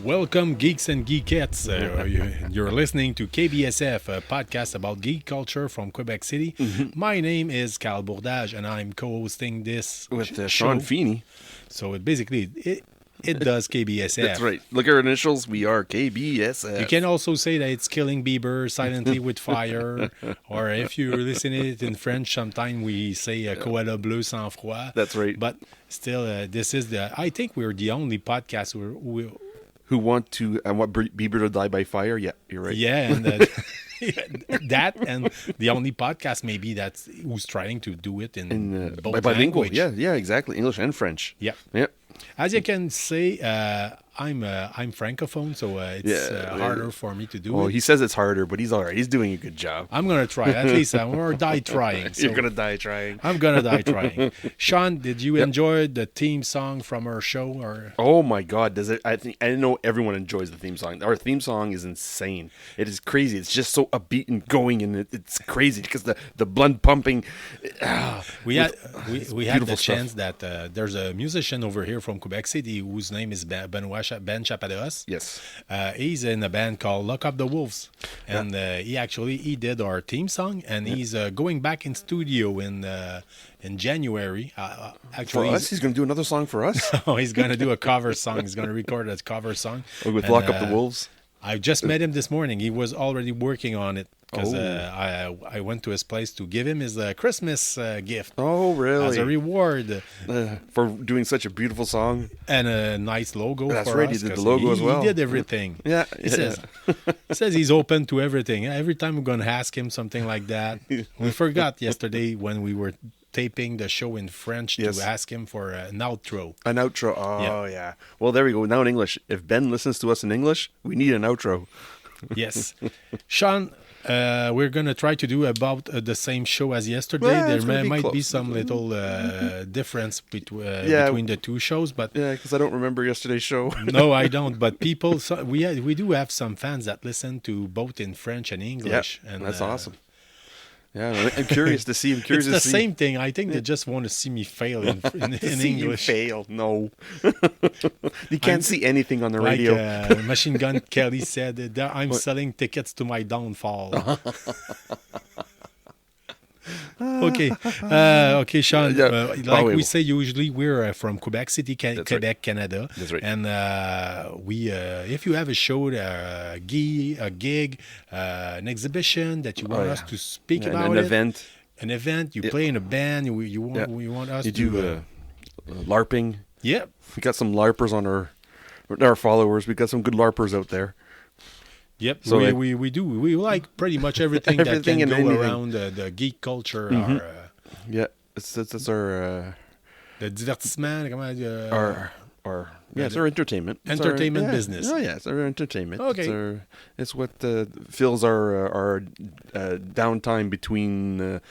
Welcome, geeks and geekettes. You're listening to KBSF, a podcast about geek culture from Quebec City. My name is Carl Bourdage, and I'm co-hosting this with show. Sean Feeney. So it does KBSF. That's right. Look at our initials. We are KBSF. You can also say that it's killing Bieber silently with fire. Or if you listen to it in French, sometimes we say koala bleu sans froid. That's right. But still, I think we're the only podcast who want Bieber to die by fire. Yeah, you're right. Yeah, and that and the only podcast maybe who's trying to do it in both bilingual. language. Yeah, exactly. English and French. Yeah. Yeah. As you can say, I'm francophone, so it's harder for me to do it. Oh, he says it's harder, but he's all right. He's doing a good job. I'm going to try. At least I'm going to die trying. So You're going to die trying. I'm going to die trying. Sean, did you enjoy the theme song from our show? Or Oh, my God. Does it? I know everyone enjoys the theme song. Our theme song is insane. It is crazy. It's just so upbeat and going, and it's crazy because the blood pumping. We had the stuff. chance that there's a musician over here from Quebec City whose name is Ben Chapados. Yes. He's in a band called Lock Up the Wolves, and he did our theme song, and he's going back in studio in January. For us, he's going to do another song for us. He's going to do a cover song. He's going to record a cover song With Lock Up the Wolves. I just met him this morning. He was already working on it because I went to his place to give him his Christmas gift. Oh, really? As a reward. For doing such a beautiful song. And a nice logo. That's for right, us, he did the logo as well. He did everything. Yeah. He says he's open to everything. Every time we're going to ask him something like that. We forgot yesterday when we were taping the show in French to ask him for an outro. An outro. Oh, yeah. Well, there we go. Now in English. If Ben listens to us in English, we need an outro. Yes. Sean, we're going to try to do about the same show as yesterday. There might be some little difference between the two shows. But yeah, because I don't remember yesterday's show. No, I don't. But we do have some fans that listen to both in French and English. Yeah, and that's awesome. Yeah, I'm curious to see. It's the same thing. I think they just want to see me fail in English. You fail? No. You can't see anything on the radio. Machine Gun Kelly said, I'm selling tickets to my downfall. Okay, Sean. We say usually, we're from Quebec City, Quebec, Canada. That's right. And if you have a show, a gig, an exhibition that you want us to speak about, an event, you play in a band, you want us to do LARPing. Yeah, we got some LARPers on our followers. We got some good LARPers out there. Yep, so we do. We like pretty much everything that can go around the geek culture. Mm-hmm. It's our... the divertissement. It's our entertainment. Entertainment business. Oh, yeah, it's our entertainment. Okay. It's what fills our downtime between the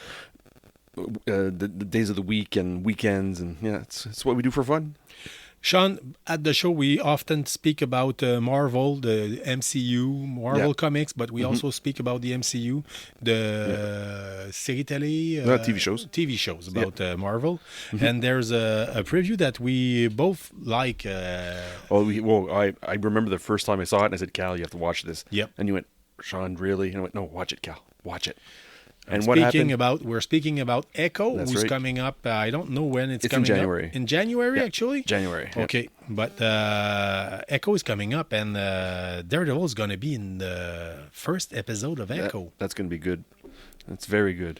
days of the week and weekends. And yeah, it's what we do for fun. Sean, at the show, we often speak about Marvel, the MCU, comics, but we also speak about the MCU, the séries télé, TV shows about Marvel. Mm-hmm. And there's a preview that we both like. I remember the first time I saw it, and I said, Cal, you have to watch this. Yep. And you went, Sean, really? And I went, no, watch it, Cal. Watch it. And we're speaking about Echo, who's coming up. I don't know when it's coming in January. Up. In January, actually? January. Okay, but Echo is coming up, and Daredevil is going to be in the first episode of Echo. That's going to be good. That's very good.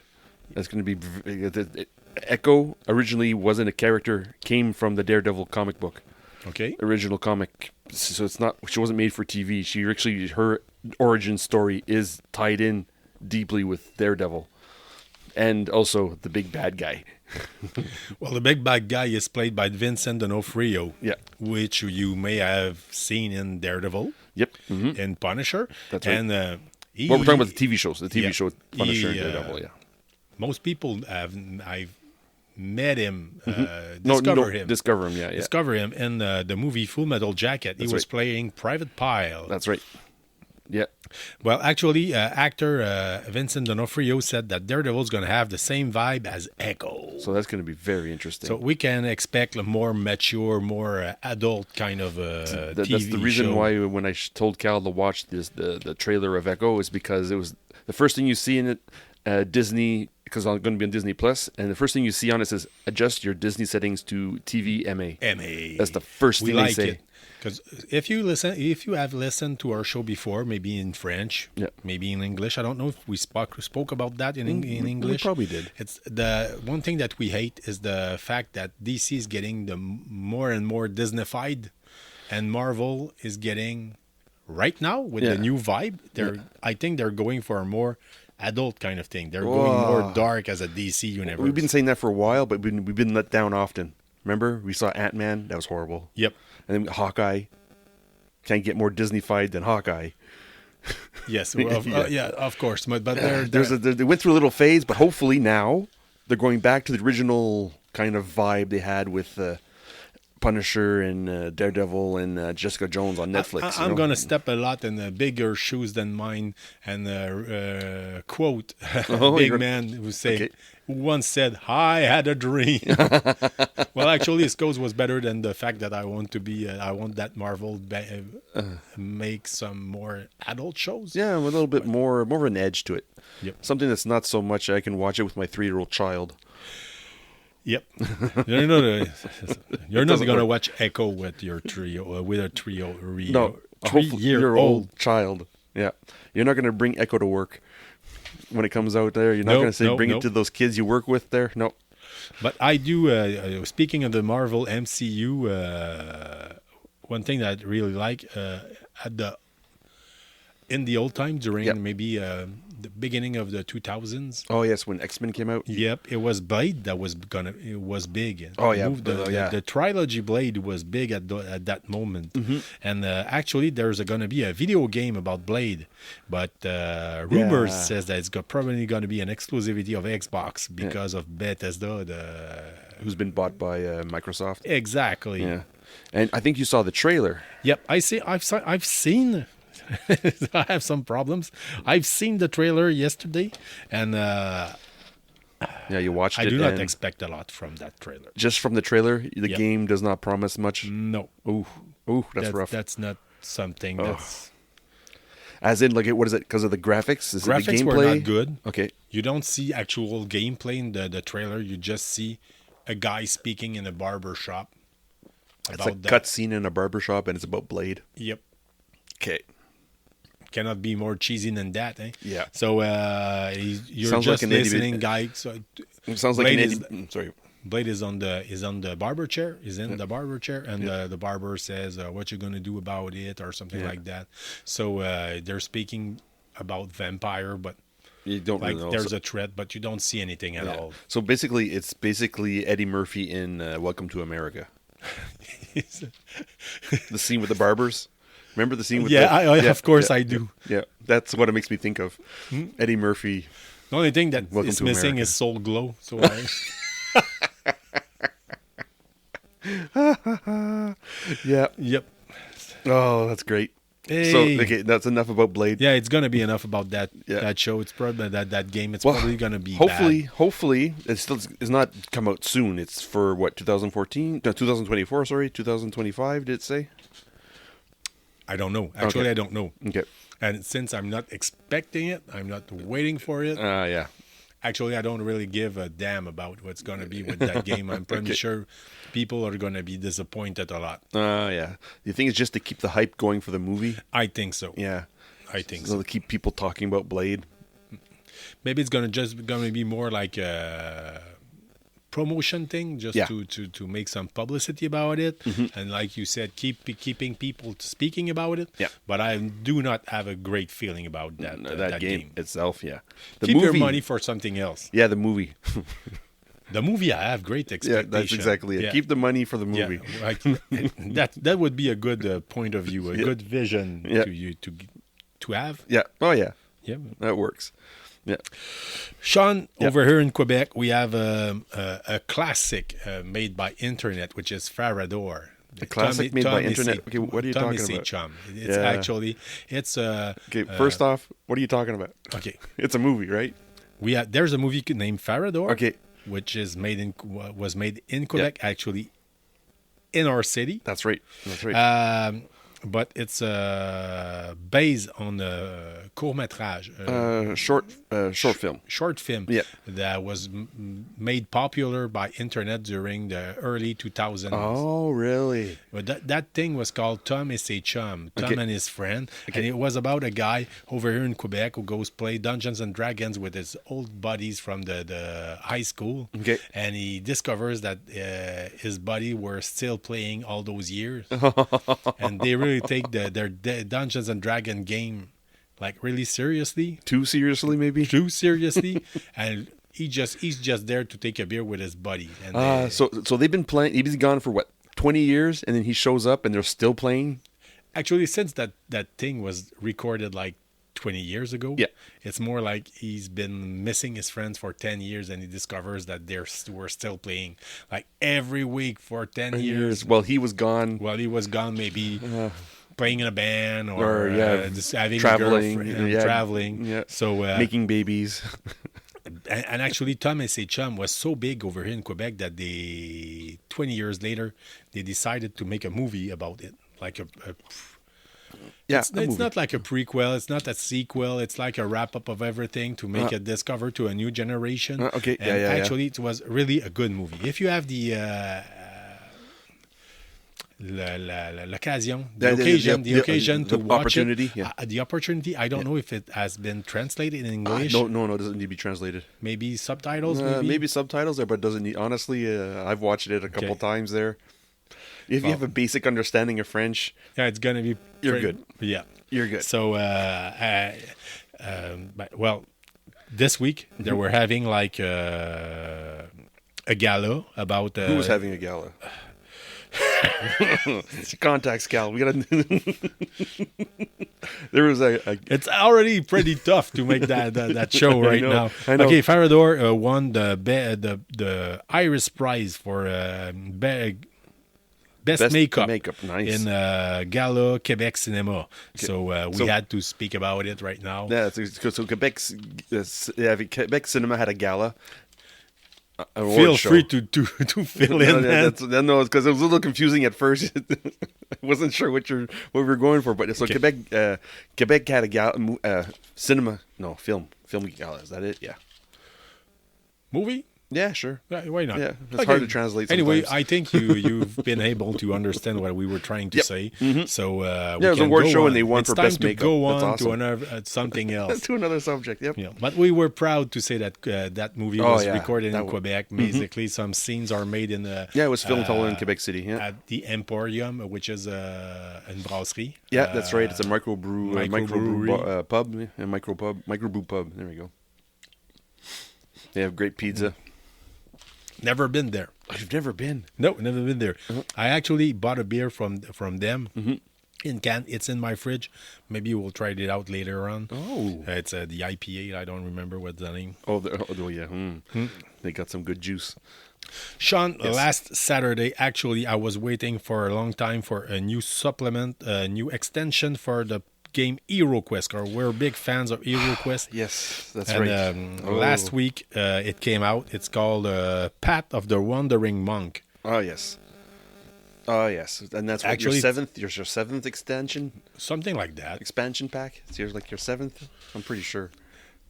That's going to be... Echo originally wasn't a character, came from the Daredevil comic book. Okay. Original comic. So it's not... She wasn't made for TV. Her origin story is tied in deeply with Daredevil, and also the big bad guy. Well, the big bad guy is played by Vincent D'Onofrio, which you may have seen in Daredevil. Yep. Mm-hmm. In Punisher. That's right. And we're talking about the TV shows. The TV show Punisher and Daredevil. Yeah. Most people I've met him, discover him. Yeah. Discover him in the movie Full Metal Jacket. He was playing Private Pyle. That's right. Yeah. Well, actually, actor Vincent D'Onofrio said that Daredevil's going to have the same vibe as Echo. So that's going to be very interesting. So we can expect a more mature, more adult kind of TV That's the reason show. why when I told Cal to watch the trailer of Echo is because it was the first thing you see in it, Disney, because I'm going to be on Disney Plus, and the first thing you see on it says adjust your Disney settings to TV MA. MA. That's the first thing they say. Because if you have listened to our show before, maybe in French, maybe in English, I don't know if we spoke about that in English. We probably did. It's the one thing that we hate is the fact that DC is getting the more and more Disneyfied, and Marvel is getting right now with the new vibe. I think they're going for a more adult kind of thing. They're going more dark as a DC universe. We've been saying that for a while, but we've been let down often. Remember, we saw Ant-Man. That was horrible. Yep. And then Hawkeye. Can't get more Disney-fied than Hawkeye. Yes, of course. But they went through a little phase, but hopefully now they're going back to the original kind of vibe they had with Punisher and Daredevil and Jessica Jones on Netflix. I'm going to step a lot in bigger shoes than mine and quote a big man who once said, "I had a dream." Well, actually, his cause was better than the fact that I want that Marvel make some more adult shows. Yeah, with a little bit more of an edge to it. Yep. Something that's not so much I can watch it with my 3-year-old child. Yep. You're not going to watch Echo with your with a 3-year-old child. Yeah. You're not going to bring Echo to work when it comes out there. You're not going to say bring it to those kids you work with there. No. But I do, speaking of the Marvel MCU, one thing that I really like in the old time during maybe the beginning of the 2000s. Oh yes, when X-Men came out. Yep, it was Blade that was big. Oh yeah, the trilogy Blade was big at that moment. Mm-hmm. And actually, there's going to be a video game about Blade, but rumors says that it's probably going to be an exclusivity of Xbox because of Bethesda, who's been bought by Microsoft. Exactly. Yeah, and I think you saw the trailer. Yep, I've seen. I have some problems. I've seen the trailer yesterday, and you watched it. I do not expect a lot from that trailer. Just from the trailer, the game does not promise much. No. Ooh, that's rough. That's not something that's. As in, what is it? Because of the graphics? Is graphics it the gameplay? were not good. Okay. You don't see actual gameplay in the trailer. You just see a guy speaking in a barber shop. It's a cutscene in a barber shop, and it's about Blade. Yep. Okay. Cannot be more cheesy than that, eh? Yeah. So you're sounds just like listening, guy. So it sounds like sorry. Blade is on the barber chair. Is in the barber chair, and the barber says, "What you gonna do about it?" or something like that. So they're speaking about vampire, but you don't really know. There's a threat, but you don't see anything at all. So it's basically Eddie Murphy in Welcome to America. The scene with the barbers. Remember the scene with of course I do. Yeah, that's what it makes me think of. Eddie Murphy. The only thing that is missing is Soul Glow. So yeah. Yep. Oh, that's great. Hey. So okay, that's enough about Blade. Yeah, it's gonna be enough about that show. It's probably that game. It's probably gonna be hopefully it's not come out soon. It's for what 2024. Sorry, 2025. Did it say? I don't know. Actually, I don't know. Okay. And since I'm not expecting it, I'm not waiting for it. Yeah. Actually, I don't really give a damn about what's going to be with that game. I'm pretty sure people are going to be disappointed a lot. Yeah. You think it's just to keep the hype going for the movie? I think so. Yeah. I think so. To keep people talking about Blade. Maybe it's going to be more like a promotion thing, just to make some publicity about it, and like you said, keeping people speaking about it. Yeah. But I do not have a great feeling about that game itself. Yeah. Keep your money for something else. Yeah, the movie. The movie, I have great expectations. Yeah, that's exactly it. Yeah. Keep the money for the movie. Yeah, that would be a good point of view, a good vision to have. Yeah. Oh yeah. Yeah. That works. Yeah. Sean, over here in Quebec, we have a classic made by internet, which is Farador. A classic made by internet. Okay, what are you talking about? Chum. It's actually okay. First off, what are you talking about? Okay, it's a movie, right? There's a movie named Farador. Okay, which is was made in Quebec, actually, in our city. That's right. That's right. But it's based on a court-métrage. Short film. Short film that was made popular by internet during the early 2000s. Oh, really? But that thing was called Tom et ses chums, Tom and his friend. And it was about a guy over here in Quebec who goes play Dungeons and Dragons with his old buddies from the high school. Okay. And he discovers that his buddy were still playing all those years. And they really take their Dungeons and Dragon game like really seriously. Too seriously, maybe? Too seriously. And he's just there to take a beer with his buddy. And so they've been playing. He's been gone for what, 20 years, and then he shows up and they're still playing? Actually, since that thing was recorded like 20 years ago, it's more like he's been missing his friends for 10 years and he discovers that we're still playing like every week for 10 years. While he was gone. While he was gone, maybe playing in a band or just having traveling. a girlfriend, traveling. Yeah. So, making babies. and actually, Tom et ses chums was so big over here in Quebec that 20 years later, they decided to make a movie about it. Like it's not like a prequel. It's not a sequel. It's like a wrap-up of everything to make it discover to a new generation. Okay. And actually, it was really a good movie. If you have the occasion to watch opportunity, it, the opportunity. I don't know if it has been translated in English. No, it doesn't need to be translated. Maybe subtitles. Maybe subtitles there, but it doesn't need. Honestly, I've watched it a couple times there. If you have a basic understanding of French, it's gonna be. You're good. Yeah, you're good. So, this week they were having like a gala about. Who was having a gala? It's a contacts gala. We gotta. There was It's already pretty tough to make that show right now. I know. Okay, Farador won the Iris Prize for Best makeup nice. in Gala Quebec Cinema. Okay. So we had to speak about it right now. Yeah, so Quebec Cinema had a gala. Feel free to fill in. No, it's because it was a little confusing at first. I wasn't sure what we were going for, but so Quebec had a gala, film gala. Is that it? Yeah. Movie. Yeah, sure. Why not? Yeah, it's hard to translate sometimes. Anyway, I think you've been able to understand what we were trying to say. Mm-hmm. So it was an award show and they won for best makeup. It's time to go on awesome. to another, something else. To another subject, yep. Yeah. But we were proud to say that that movie was recorded in Quebec. Basically, some scenes are made in the... Yeah, it was filmed all in Quebec City. Yeah. At the Emporium, which is une brasserie. Yeah, that's right. It's a microbrew pub. A microbrew pub. There we go. They have great pizza. Never been there. You've never been? No, never been there. Uh-huh. I actually bought a beer from them in can. It's in my fridge. Maybe we'll try it out later on. Oh. It's the IPA. I don't remember what's the name. Oh yeah. They got some good juice. Sean, last Saturday, actually, I was waiting for a long time for a new supplement, a new extension for the game HeroQuest. We're big fans of HeroQuest. Yes, that's right. Last week it came out. It's called Path of the Wandering Monk. Oh yes, and that's actually your seventh extension, something like that. Expansion pack. It's your seventh. I'm pretty sure.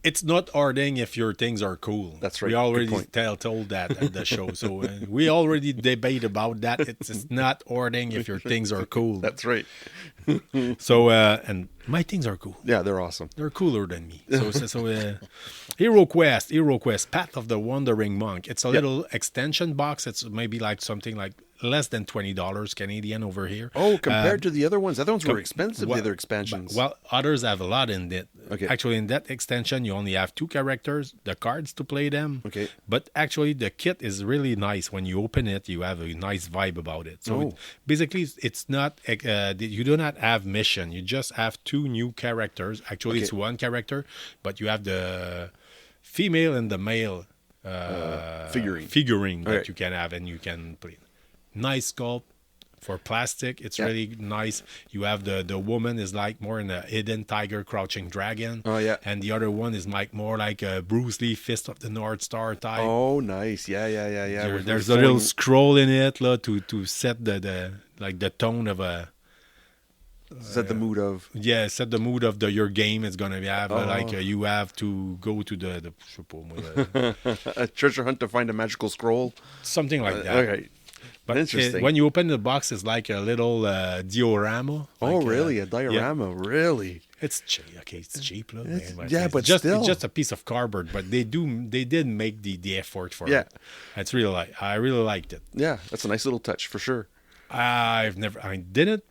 It's not ording if your things are cool. That's right. We already told that at the show. So we already debate about that. It's not ordering if your things are cool. That's right. So, and my things are cool. Yeah, they're awesome. They're cooler than me. So HeroQuest, Path of the Wandering Monk. It's a little extension box. It's maybe like something like less than $20 Canadian over here. Oh, compared to the other ones? The other ones were expensive, the other expansions. Well, others have a lot in it. Okay. Actually, in that extension, you only have 2 characters, the cards to play them. Okay. But actually, the kit is really nice. When you open it, you have a nice vibe about it. So basically, it's not, you do not have mission. You just have 2 new characters. Actually, it's 1 character, but you have the female and the male figurine that you can have and you can play. Nice sculpt, For plastic, it's really nice. You have the woman is like more in a hidden tiger, crouching dragon. Oh, yeah. And the other one is like more like a Bruce Lee Fist of the North Star type. Oh, nice. Yeah. There's a little scroll in it to set the tone of a. Set the mood of. Yeah, set the mood of your game. It's gonna have you have to go to the a treasure hunt to find a magical scroll. Something like that. Okay. But interesting. When you open the box, it's like a little diorama. Oh, really? A diorama? Yeah. Really? It's cheap. Okay, it's cheap. Look, but still. It's just a piece of cardboard, but they did make the effort for it. It's really I really liked it. Yeah, that's a nice little touch for sure. I didn't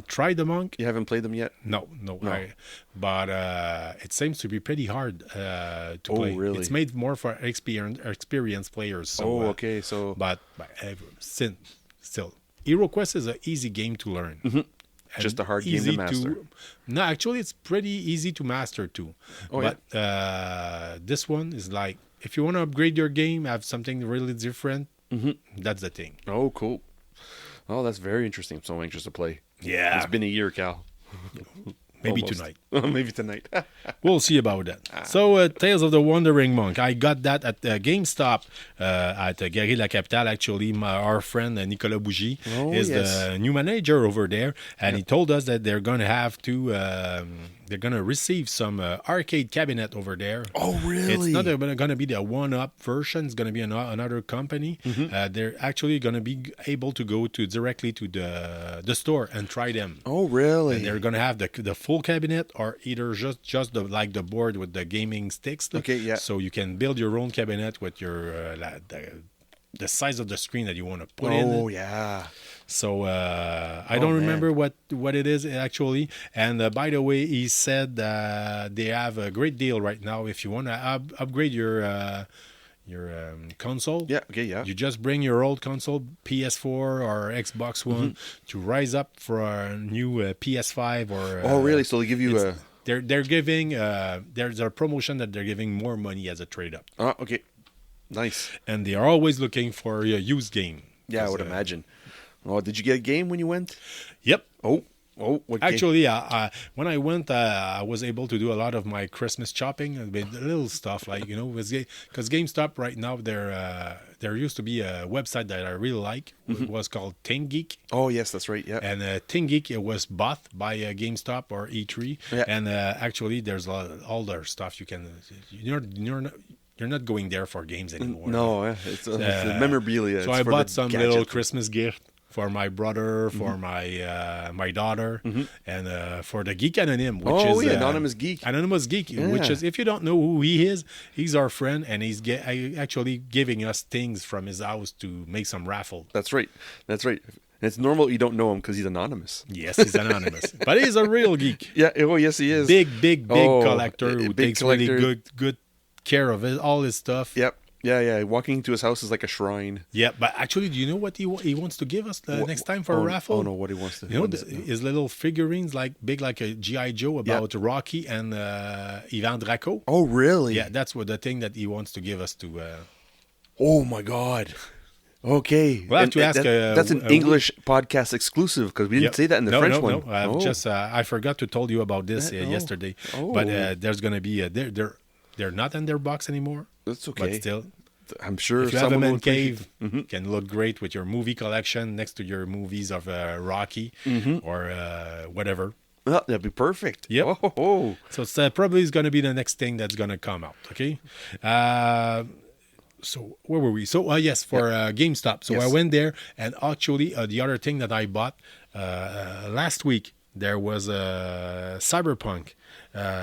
try the monk. You haven't played them yet? No. But it seems to be pretty hard to play. Really? It's made more for experienced players. So, okay. So, but still, HeroQuest is an easy game to learn. Mm-hmm. Just a hard game to master. No, actually, it's pretty easy to master too. But this one is like, if you want to upgrade your game, have something really different. Mm-hmm. That's the thing. Oh, cool. Oh, that's very interesting. I'm so anxious to play. Yeah. It's been a year, Cal. Maybe tonight. Maybe tonight. We'll see about that. So, Tales of the Wandering Monk. I got that at GameStop at Galerie La Capitale. Actually, our friend Nicolas Bougie is the new manager over there. And he told us that they're going to have to... they're going to receive some arcade cabinet over there. Oh, really? It's not going to be the one-up version. It's going to be another company. Mm-hmm. They're actually going to be able to go directly to the store and try them. Oh, really? And they're going to have the full cabinet or either just the board with the gaming sticks. Okay, yeah. So you can build your own cabinet with your the size of the screen that you want to put in. Oh, yeah. So I don't remember what it is actually. And by the way, he said they have a great deal right now. If you want to upgrade your console, you just bring your old console, PS4 or Xbox One, to rise up for a new PS5 or. Oh, really? So they give you a. They're giving there's a promotion that they're giving more money as a trade up. Oh, okay, nice. And they are always looking for a used game. Yeah, I would imagine. Oh, did you get a game when you went? Yep. Oh, what actually, when I went, I was able to do a lot of my Christmas shopping, with little stuff like because GameStop right now there used to be a website that I really like. It was called ThinkGeek. Oh yes, that's right. Yeah. And ThinkGeek, it was bought by GameStop or E3. Yeah. And actually, there's all their stuff you can. You're not going there for games anymore. No, it's memorabilia. So I bought some little Christmas gift for my brother, for my daughter, and for the Geek Anonym, which is Anonymous Geek. Anonymous Geek, which is, if you don't know who he is, he's our friend, and he's actually giving us things from his house to make some raffle. That's right. It's normal you don't know him because he's anonymous. Yes, he's anonymous, but he's a real geek. Yeah. Oh, yes, he is. Big collector who takes really good care of all his stuff. Yep. Yeah. Walking into his house is like a shrine. Yeah, but actually, do you know what he wants to give us next time for a raffle? Oh, no, what he wants to... his little figurines, big like a G.I. Joe about Rocky and Ivan Draco. Oh, really? Yeah, that's the thing that he wants to give us to... Oh, my God. Okay. We'll have to ask... that's an English podcast exclusive, because we didn't say that in the French one. No, I forgot to tell you about this yesterday. Oh. But there's going to be... They're not in their box anymore. That's okay. But still, I'm sure if you have a man cave, can look great with your movie collection next to your movies of Rocky or whatever. Well, that'd be perfect. Yep. Oh. So it's probably going to be the next thing that's going to come out. Okay. So where were we? So yes, for GameStop. So I went there, and actually the other thing that I bought last week, there was a Cyberpunk.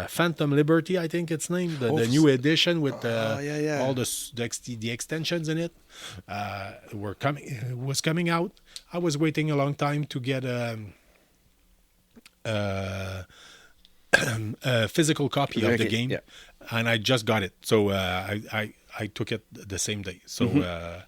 Phantom Liberty, I think it's named, the new edition with all the extensions in it was coming out. I was waiting a long time to get a physical copy of the game, and I just got it. So I took it the same day. So.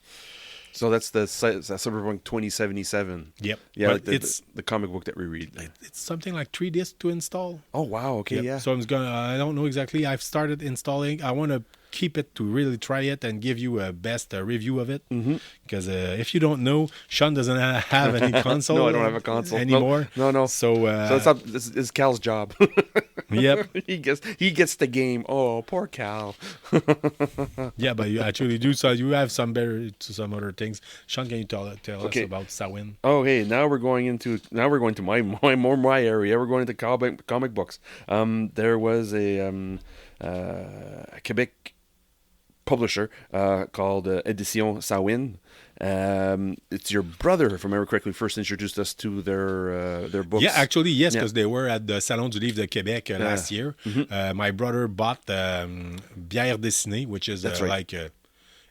So that's the Cyberpunk 2077. Yep. Yeah, like the comic book that we read. It's something like 3 discs to install. Oh, wow. Okay, yep. yeah. So I don't know exactly. I've started installing. I want to keep it to really try it and give you a best review of it. Because if you don't know, Sean doesn't have any console. No, I don't have a console anymore. No. So it's not. This is Cal's job. Yep. he gets the game. Oh, poor Cal. Yeah, but you actually do. So you have some other things. Sean, can you tell us about Samhain? Okay, now we're going to my area. We're going into comic books. There was a Quebec publisher called Édition Samhain. It's your brother, if I remember correctly, first introduced us to their books. Yeah, actually, yes, because they were at the Salon du Livre de Québec last year. My brother bought Bière Dessinée, which is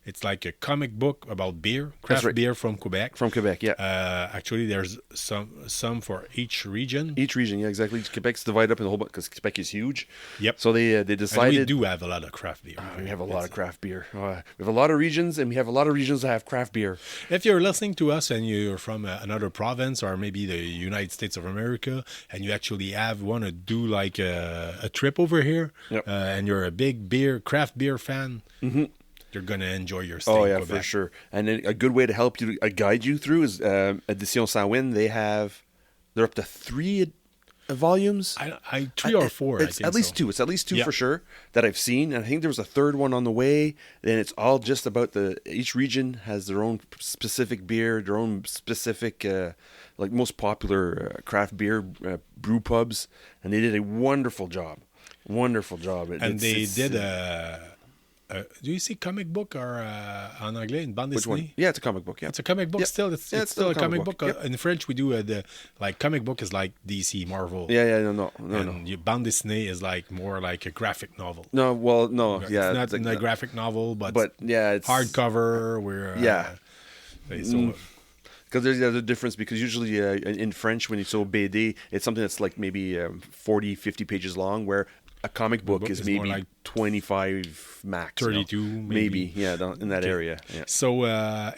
it's like a comic book about beer, craft beer from Quebec. From Quebec, yeah. Actually, there's some for each region. Each region, yeah, exactly. Quebec's divided up in a whole bunch because Quebec is huge. Yep. So they decided. And we do have a lot of craft beer. We have a lot of craft beer. We have a lot of regions, and we have a lot of regions that have craft beer. If you're listening to us and you're from another province or maybe the United States of America, and you actually want to do like a trip over here, and you're a big craft beer fan. You're going to enjoy your stay. Oh, yeah, for sure. And then a good way to help you, guide you through is Édition Samhain. They're up to 3 volumes. 3 or 4, It's at least 2. It's at least 2 for sure that I've seen. And I think there was a 3rd one on the way. Then it's all just about each region has their own specific beer, their own specific, like most popular craft beer brew pubs. And they did a wonderful job. Wonderful job. And they did do you see comic book or en anglais, une bande dessinée? Which one? Yeah, it's a comic book. Yeah, it's a comic book still. It's still a comic book. Yep. In French, we do comic book is like DC, Marvel. Yeah, no. Bande dessinée is like more like a graphic novel. No, well, no, yeah, it's not a graphic novel, but yeah, it's hardcover. Because there's the difference, because usually in French, when you say BD, it's something that's like maybe 40, 50 pages long, where a comic book is maybe like 25 max. 32, maybe. Yeah, in that area. Yeah. So,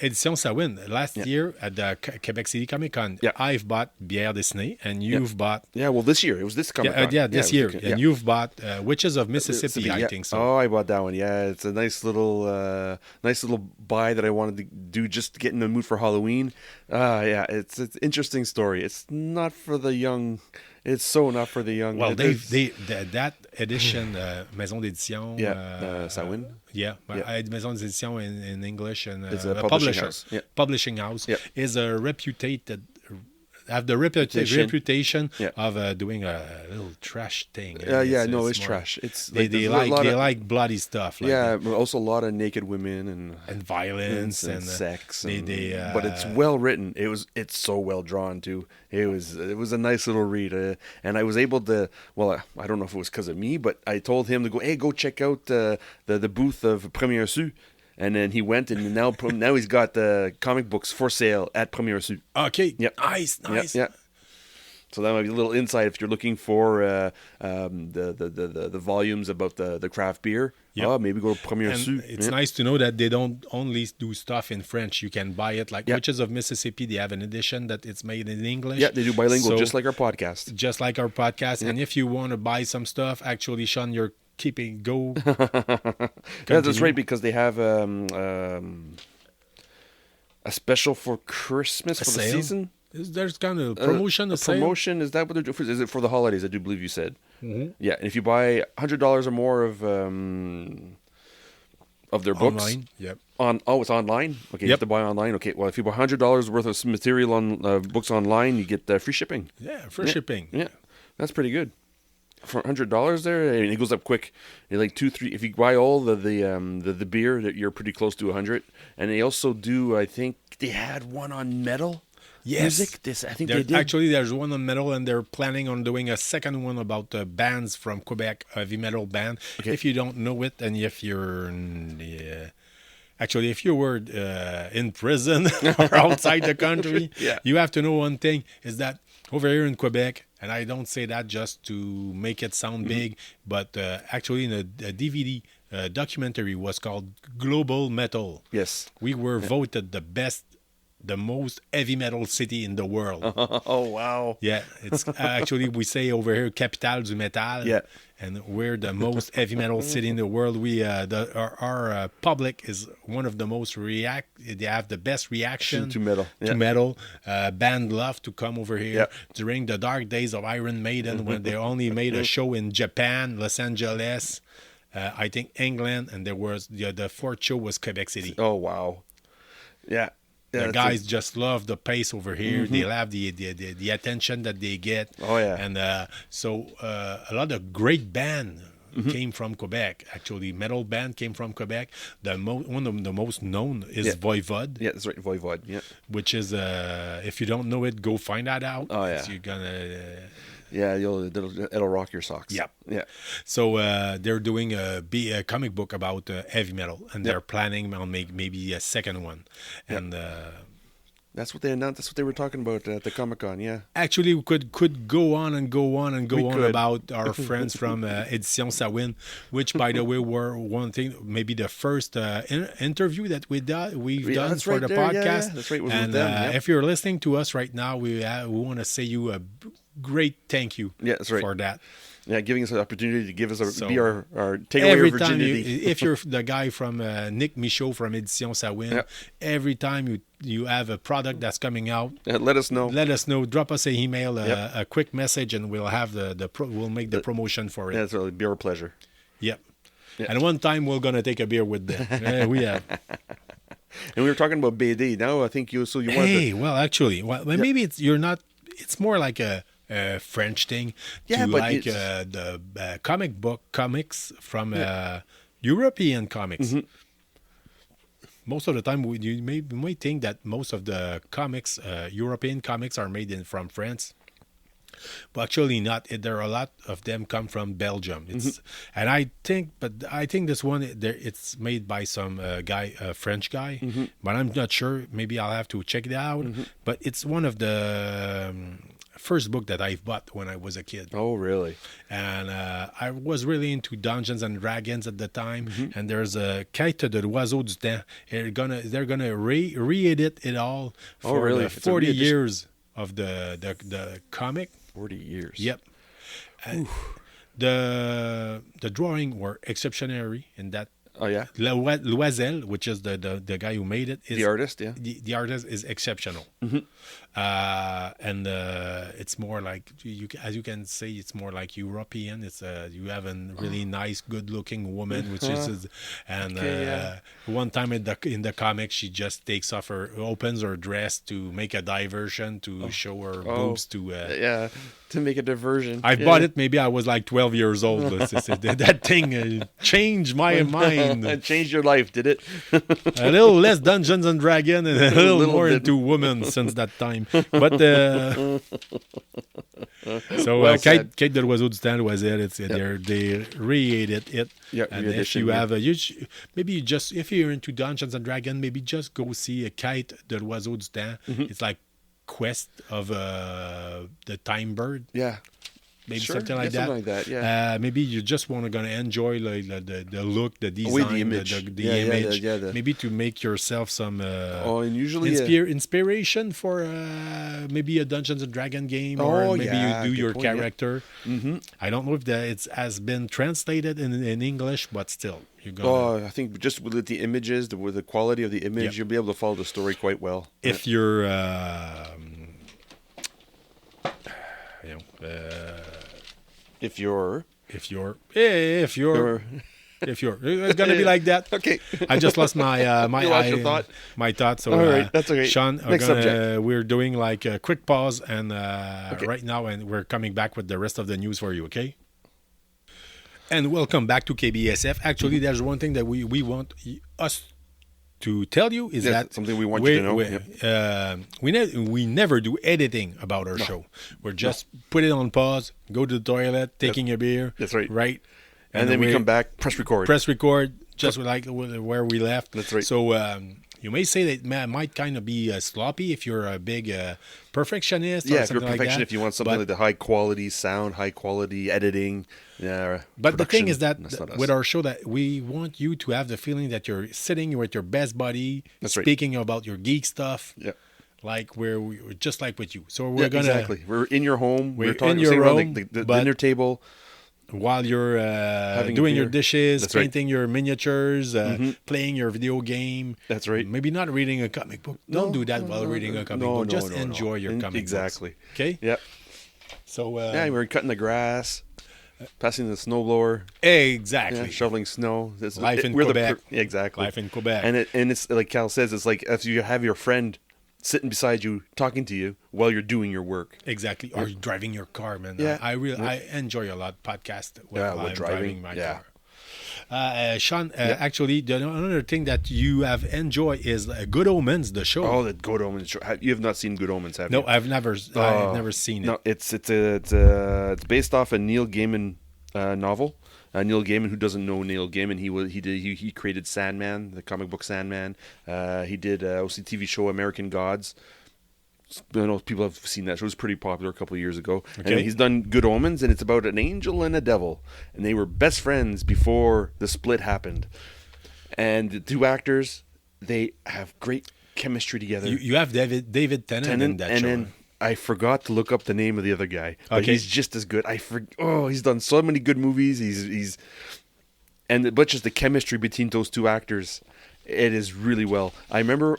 Édition Samhain, last year at the Quebec City Comic Con, I've bought Bière Dessinée, and you've bought... Yeah, well, this year. It was this Comic Con. This year. And you've bought Witches of Mississippi, I think so. Oh, I bought that one. Yeah, it's a nice little buy that I wanted to do just to get in the mood for Halloween. Yeah, it's an interesting story. It's not for the young... It's so not for the young. Well, that edition, Maison d'édition. Samhain. Maison d'édition in English, and it's a publishing house. Yeah. Publishing house is a have the reputation of doing a little trash thing. It's trash. It's they like bloody stuff. But also a lot of naked women and violence and sex. But it's well written. It's so well drawn too. It was a nice little read, and I was able to. Well, I don't know if it was because of me, but I told him to go. Hey, go check out the booth of Premier Su. And then he went, and now he's got the comic books for sale at Premier Su. Okay. Yep. Nice. Yeah. So that might be a little insight if you're looking for the volumes about the craft beer. Yep. Maybe go to Premier Su. It's nice to know that they don't only do stuff in French. You can buy it like Witches of Mississippi. They have an edition that it's made in English. Yeah, they do bilingual, just like our podcast. Just like our podcast. And if you want to buy some stuff, actually, Sean, you're keeping go. Yeah, that's right, because they have a special for Christmas for the season. There's kind of promotion. A promotion, is that what they're doing? Is it for the holidays? I do believe you said. Mm-hmm. Yeah, and if you buy $100 or more of their books, online. Yep. It's online. Okay, you have to buy online. Okay, well, if you buy $100 worth of material on books online, you get free shipping. Yeah, free shipping. Yeah, that's pretty good. For $100 there, and it goes up quick. Like 2-3. If you buy all the beer, that you're pretty close to 100. And they also do. I think they had one on metal. Yes. Music. I think they did. Actually, there's one on metal, and they're planning on doing a second one about bands from Quebec, a heavy metal band. Okay. If you don't know it, and if you're actually, if you were in prison or outside the country, you have to know one thing: is that over here in Quebec. And I don't say that just to make it sound big, but actually in a DVD documentary was called Global Metal. Yes. We were voted the best the most heavy metal city in the world. Oh, wow. Yeah, it's actually, we say over here, capitale du métal. Yeah. And we're the most heavy metal city in the world. Our public is one of the most they have the best reaction to metal. To metal. Band love to come over here. Yeah. During the dark days of Iron Maiden, when they only made a show in Japan, Los Angeles, I think England, and there was the fourth show was Quebec City. Oh, wow. Yeah. The guys just love the pace over here. They love the attention that they get. Oh, yeah. And so a lot of great band came from Quebec. Actually, metal band came from Quebec. One of the most known is Voivod. Yeah, that's right, Voivod. Yeah. Which is, if you don't know it, go find that out. Oh, yeah. You're gonna... Yeah, it'll rock your socks. Yep. Yeah. So they're doing a comic book about heavy metal, and they're planning on maybe a second one. And that's what they announced. That's what they were talking about at the Comic-Con. Yeah. Actually, we could go on about our friends from Edition Sawin, which, by the way, were one thing, maybe the first interview that we've done for the podcast. Yeah. That's right. Was and with them. If you're listening to us right now, we want to say you a great thank you. Yeah, that's right. For that. Yeah, giving us an opportunity to give us be our take away our virginity. If you're the guy from Nick Michaud from Edition Sawin, every time you have a product that's coming out, let us know. Let us know. Drop us an email, a quick message, and we'll have we'll make the promotion for it. Yeah, it'll be our pleasure. Yep. Yeah. And one time we're gonna take a beer with them. We have. And we were talking about BD. Now I think you wanted. Hey, well, actually, maybe you're not. It's more like a French thing. Yeah, to but like the comics from European comics. Mm-hmm. Most of the time, you may think that most of the comics, European comics, are made from France. But actually not. There are a lot of them come from Belgium. And I think this one it's made by some French guy, but I'm not sure. Maybe I'll have to check it out. But it's one of the first book that I bought when I was a kid. Oh, really? And I was really into Dungeons and Dragons at the time. And there's a Quête de l'Oiseau du Temps. They're gonna re-edit it all for the 40 years of the comic. 40 years. Yep. The drawing were exceptionary in that. Oh, yeah? Loisel, which is the guy who made it. The artist, yeah. The artist is exceptional. And it's more like, as you can say, it's more like European. It's you have a really nice, good-looking woman, which is, and one time in the comic, she just opens her dress to make a diversion, to show her boobs to make a diversion. I bought it. Maybe I was like 12 years old. That thing changed my mind. It changed your life, did it? A little less Dungeons and Dragons and a little more into women since that time. But Quête de l'Oiseau du Temps was it. They re-edited it. Yeah, and if you have if you're into Dungeons and Dragons, maybe just go see a Quête de l'Oiseau du Temps. It's like Quest of the Time Bird. Yeah. Maybe something like that. Something like that, yeah. Maybe you just want to enjoy the look, the design, the image. The image. Maybe to make yourself some and usually inspiration for maybe a Dungeons and Dragon game, or maybe you do your character. Yeah. I don't know if it has been translated in English, but still. I think just with the images, with the quality of the image, you'll be able to follow the story quite well. If you're... If you're it's gonna be like that. Okay. I just lost my my thought. So all right, that's okay. Sean, we're doing like a quick pause and right now, and we're coming back with the rest of the news for you. Okay. And welcome back to KBSF. Actually, there's one thing that we want us to tell you is that something we want you to know. We never do editing about our show. We're just put it on pause, go to the toilet, taking a beer. That's right. Right. And then we come back, press record, just like where we left. That's right. So you may say that it might kind of be sloppy if you're a big perfectionist. Yeah, or if you're a perfectionist, like if you want something like the high quality sound, high quality editing. Yeah, but the thing is that with our show, that we want you to have the feeling that you're sitting with your best buddy, speaking about your geek stuff. Yeah. like we're just like with you. So we're gonna exactly. We're in your home. We're talking in your around home, the but dinner table while you're doing your dishes, That's right. painting your miniatures, playing your video game. That's right. Maybe not reading a comic book. Don't do that while reading a comic book. Just enjoy your comic exactly. books. Okay? Yep. So we're cutting the grass, passing the snowblower. Exactly. Shoveling snow. Life in Quebec. Exactly. Life in Quebec. And it's like Cal says, it's like if you have your friend sitting beside you talking to you while you're doing your work. Exactly. Or driving your car, man. Yeah. I enjoy a lot podcast while I'm driving my car. Sean, actually, another thing that you have enjoyed is Good Omens, the show. Oh, the Good Omens show. You have not seen Good Omens, have you? No, I've never seen it. No, it's based off a Neil Gaiman novel. Neil Gaiman, who doesn't know Neil Gaiman, he created Sandman, the comic book Sandman. He did also TV show American Gods. I don't know if people have seen that show. It was pretty popular a couple of years ago. Okay. And he's done Good Omens, and it's about an angel and a devil. And they were best friends before the split happened. And the two actors, they have great chemistry together. You have David Tennant in that show. Then I forgot to look up the name of the other guy. But he's just as good. He's done so many good movies. But just the chemistry between those two actors, it is really well. I remember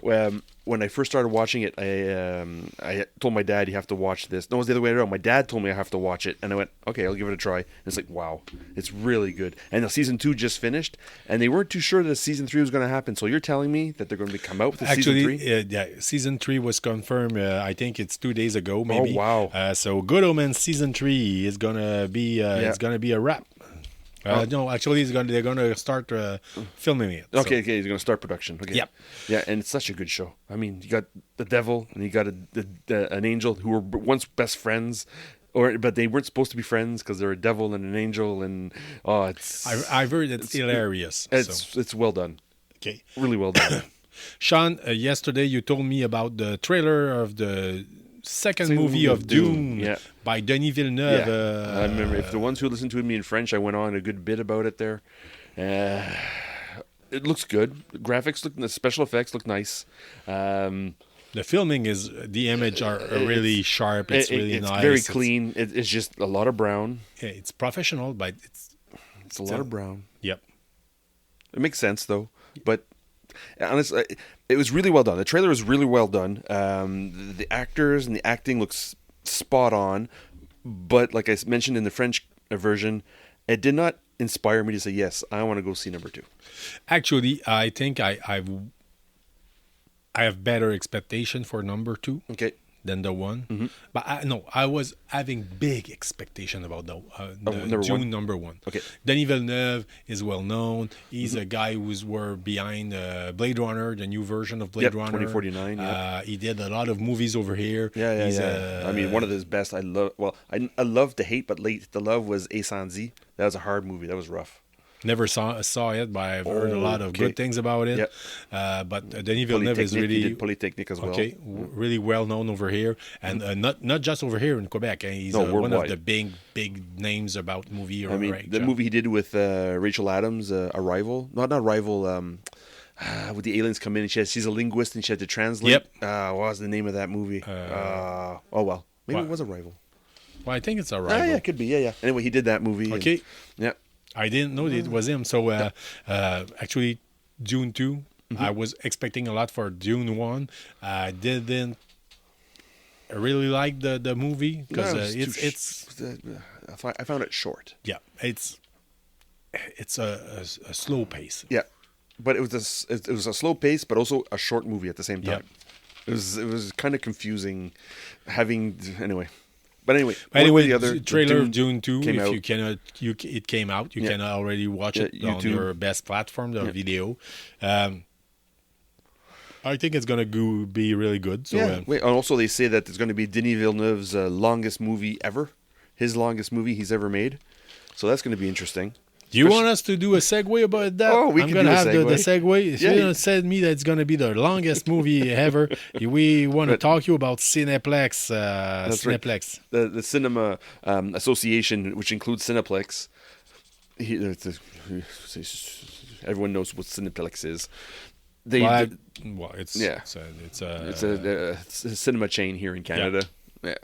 when I first started watching it, I told my dad, you have to watch this. No, it was the other way around. My dad told me I have to watch it, and I went, okay, I'll give it a try. And it's like, wow, it's really good. And the season 2 just finished, and they weren't too sure that season 3 was going to happen. So you're telling me that they're going to come out with season 3? Season 3 was confirmed. I think it's 2 days ago, maybe. Oh wow! So Good Omens season 3 is gonna be it's gonna be a wrap. No, actually, they're gonna start filming it. Okay, he's gonna start production. Okay. Yep. Yeah, and it's such a good show. I mean, you got the devil and you got an angel who were once best friends, but they weren't supposed to be friends because they're a devil and an angel, and it's. I've heard it's hilarious. It's well done. Okay. Really well done. Sean, yesterday you told me about the trailer of the second movie of Dune by Denis Villeneuve. Yeah. I remember, if the ones who listened to me in French, I went on a good bit about it there. It looks good. The special effects look nice. The filming the image are really sharp. It's really nice. It's very clean. It's just a lot of brown. Yeah, it's professional, but it's a lot of brown. Yep. It makes sense though, but. Honestly, it was really well done. The trailer was really well done. The actors and the acting looks spot on, but like I mentioned in the French version, it did not inspire me to say, yes, I want to go see number 2. Actually, I think I have better expectation for number 2. Okay. Than the one. Mm-hmm. But I was having big expectation about the Dune number 1. Okay. Denis Villeneuve is well known. He's a guy who's behind Blade Runner, the new version of Blade Runner. 2049. Yep. He did a lot of movies over here. Yeah. I mean, one of his best. I love to hate, but late to love was Incendie. That was a hard movie. That was rough. Never saw it, but I've heard a lot of good things about it. Yep. But Denis Villeneuve is really... He did Polytechnique as well. Okay, really well known over here. And not just over here in Quebec. He's one of the big names about movie. The movie he did with Rachel Adams, Arrival. Not Arrival, with the aliens come in. And she's a linguist and she had to translate. Yep. What was the name of that movie? Maybe it was Arrival. Well, I think it's Arrival. Yeah, it could be. Yeah. Anyway, he did that movie. Okay. Yeah. I didn't know it was him. So actually, Dune 2, I was expecting a lot for Dune 1. I didn't really like the movie because I found it short. Yeah, it's a slow pace. Yeah, but it was a slow pace, but also a short movie at the same time. Yeah. It was kind of confusing anyway. But anyway, the trailer of Dune 2, it came out. You can already watch it on your best platform, the video. I think it's going to be really good. So, and also they say that it's going to be Denis Villeneuve's longest movie ever. His longest movie he's ever made. So that's going to be interesting. Do you want us to do a segue about that? Oh, I'm going to have the segue. If you're going to say to me that it's going to be the longest movie ever, we want to talk to you about Cineplex. Cineplex. Right. The Cinema Association, which includes Cineplex. Everyone knows what Cineplex is. Well, it's Yeah. It's a cinema chain here in Canada. Yeah.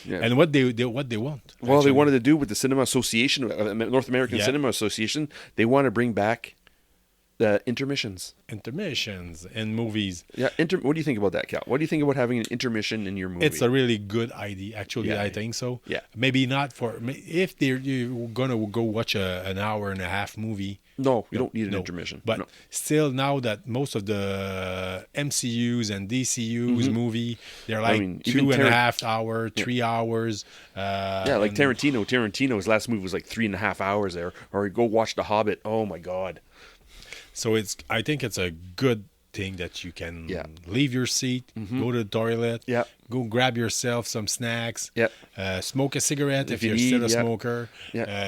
Yeah. And what they want. Well, they wanted to do with the Cinema Association, North American Cinema Association, they want to bring back the intermissions in movies. Yeah, what do you think about that, Cal? What do you think about having an intermission in your movie? It's a really good idea, actually. I think so. Yeah. Maybe not if you're gonna go watch an hour and a half movie. No, you don't need an intermission. But still, now that most of the MCUs and DCUs movie, they're like 2.5 hours, 3 hours. Like Tarantino. Tarantino's last movie was like 3.5 hours there. Or go watch The Hobbit. Oh my God. So I think it's a good thing that you can leave your seat, go to the toilet, go grab yourself some snacks, smoke a cigarette if you're still a smoker,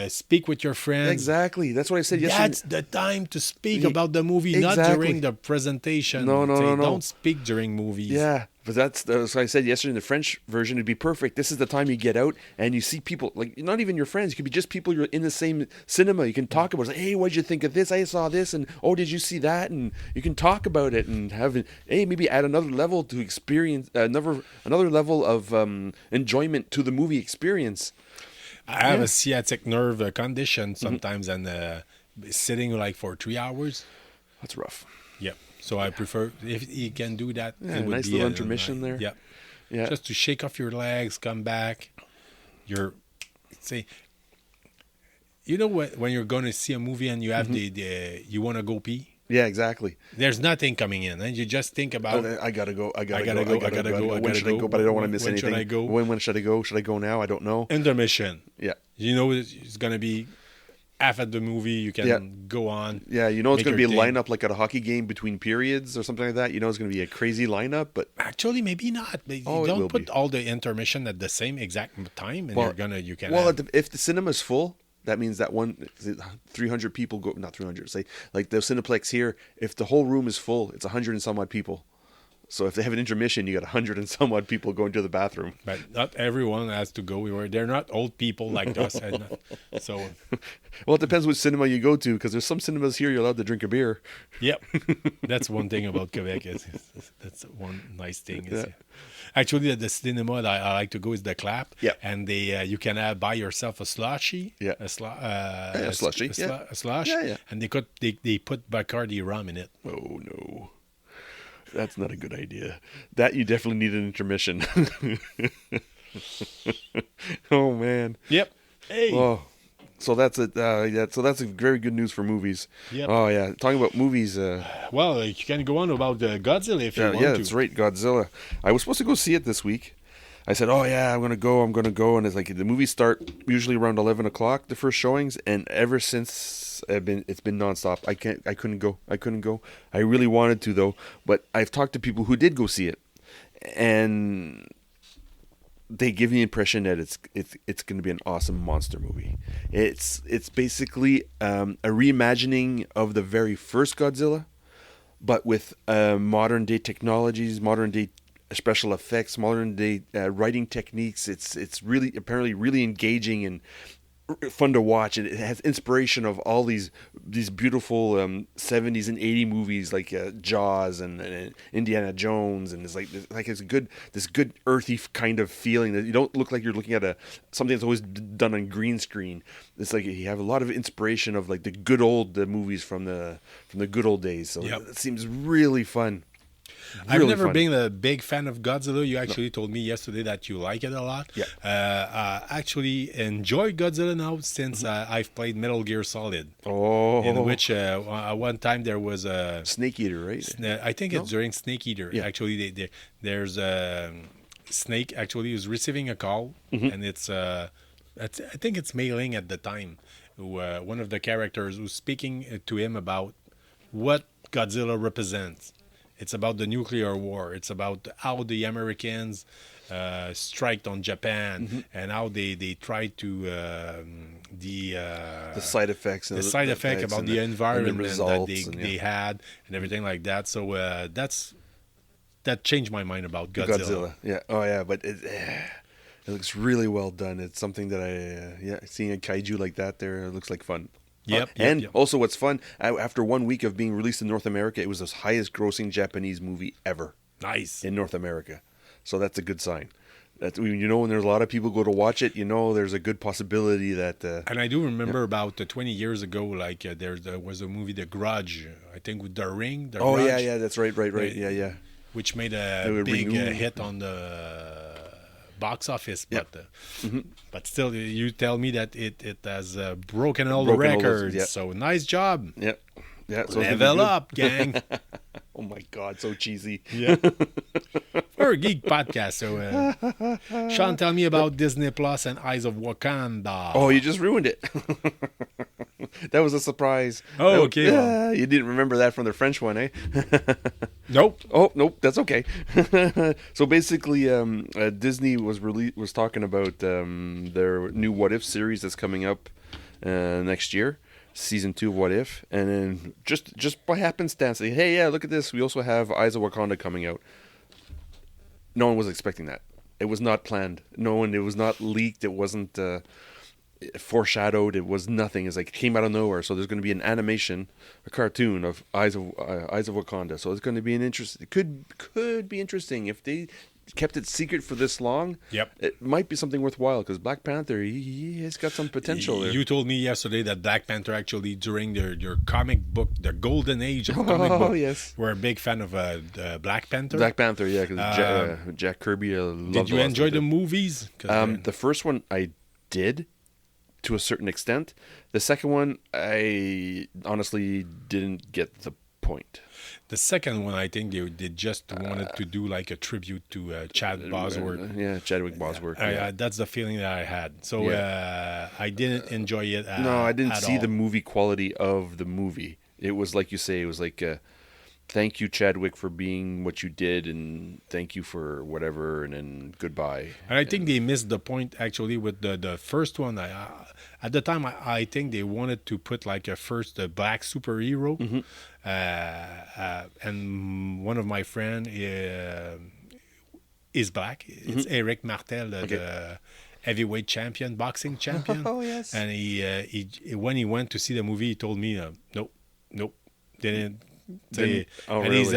speak with your friends. Exactly. That's what I said yesterday. That's the time to speak about the movie, not during the presentation. No. Don't speak during movies. Yeah. But that's what I said yesterday in the French version. It'd be perfect. This is the time you get out and you see people, like not even your friends. You could be just people you're in the same cinema. You can talk about it. Like, hey, what did you think of this? I saw this, and oh, did you see that? And you can talk about it and maybe add another level to experience, another level of enjoyment to the movie experience. I have a sciatic nerve condition sometimes, and sitting like for 3 hours. That's rough. Yeah. So I prefer if you can do that. Yeah, nice little intermission there. Yeah. Just to shake off your legs, come back. When you're going to see a movie and you have you want to go pee. Yeah, exactly. There's nothing coming in, and you just think about. I gotta go. When should I go? But I don't want to miss anything. When should I go? When should I go? Should I go now? I don't know. Intermission. Yeah. It's gonna be. After the movie, you can go on. Yeah, it's going to be a lineup like at a hockey game between periods or something like that. It's going to be a crazy lineup, but actually, maybe not. You don't put all the intermission at the same exact time, and you can. Well, if the cinema's full, that means that 300 people go. Not 300. Say like the Cineplex here. If the whole room is full, it's 100 and some odd people. So if they have an intermission, you got 100 and some odd people going to the bathroom. But not everyone has to go. They're not old people like us. So, well, it depends which cinema you go to, because there's some cinemas here you're allowed to drink a beer. Yep, that's one thing about Quebec. That's one nice thing. Actually, the cinema that I like to go is the Clap. Yeah, and you can buy yourself a slushy. Yeah, a slushy. A slush. Yeah. And they put Bacardi rum in it. Oh no. That's not a good idea. That you definitely need an intermission. Oh man. Yep. Hey. Oh, so that's it. So that's a very good news for movies. Yep. Oh yeah. Talking about movies. Well, you can go on about Godzilla if you want to. Yeah, that's right. Godzilla. I was supposed to go see it this week. I said, "Oh yeah, I'm gonna go," and it's like the movies start usually around 11 o'clock, the first showings, and ever since it's been nonstop. I couldn't go. I really wanted to though, but I've talked to people who did go see it, and they give me the impression that it's going to be an awesome monster movie. It's basically a reimagining of the very first Godzilla, but with modern day technologies, modern day special effects, modern day writing techniques. It's really apparently really engaging and fun to watch, and it has inspiration of all these beautiful 70s and 80s movies like Jaws and Indiana Jones, and it's this good earthy good feeling that you don't look like you're looking at something that's always done on green screen. It's like you have a lot of inspiration of like the good old movies from the good old days. So it seems really fun. I've never been a big fan of Godzilla. You actually told me yesterday that you like it a lot. Yeah. I actually enjoy Godzilla now since I've played Metal Gear Solid. Oh. In which one time there was a Snake Eater, right? I think it's during Snake Eater. Yeah. Actually, there's a Snake actually is receiving a call, and it's I think it's Mei-Ling at the time, one of the characters who's speaking to him about what Godzilla represents. It's about the nuclear war. It's about how the Americans striked on Japan and how they tried to the side effects and the side effect about the environment that they had and everything like that. So that changed my mind about Godzilla. Yeah. Oh yeah, but it looks really well done. It's something that seeing a kaiju like that there, it looks like fun. Yep. And also, what's fun, after 1 week of being released in North America, it was the highest grossing Japanese movie ever. Nice. In North America. So that's a good sign. When there's a lot of people go to watch it, there's a good possibility that... and I do remember about 20 years ago, like there was a movie, The Grudge, I think with The Ring. Grudge, yeah, that's right, yeah. Which made a big hit on the box office, but still, you tell me that it has broken all the records. So nice job. Yeah. So level up, gang. Oh my God, so cheesy. Yeah. We're a geek podcast, so Sean, tell me about Disney Plus and Eyes of Wakanda. Oh, you just ruined it. That was a surprise. Oh, okay. Well. You didn't remember that from the French one, eh? Nope. Oh, nope. That's okay. So basically, Disney was talking about their new What If series that's coming up next year, season 2 of What If, and then just by happenstance, they, hey, yeah, look at this. We also have Eyes of Wakanda coming out. No one was expecting that. It was not planned. It was not leaked. It wasn't foreshadowed. It was nothing. It's like it came out of nowhere. So there's going to be an animation, a cartoon of Eyes of Wakanda. So it's going to be it could be interesting if they kept it secret for this long. Yep. It might be something worthwhile because Black Panther, he has got some potential there. You told me yesterday that Black Panther actually during your comic book, the golden age of comic book, yes, we're a big fan of Black Panther. Black Panther, yeah, because Jack Kirby loved. Did you enjoy the movies? The first one I did, to a certain extent. The second one, I honestly didn't get the point. The second one, I think they just wanted to do like a tribute to Chad Bosworth. Yeah, Chadwick Bosworth. That's the feeling that I had. So I didn't enjoy it. No, I didn't see all. the movie quality of the movie. It was like you say, it was like, thank you, Chadwick, for being what you did, and thank you for whatever, and then goodbye. And I think they missed the point, actually, with the first one. At the time, I think they wanted to put like a first black superhero. Mm-hmm. And one of my friends is black. It's Eric Martel, the heavyweight champion, boxing champion. Oh, yes. And he when he went to see the movie, he told me, nope, didn't. And really? He's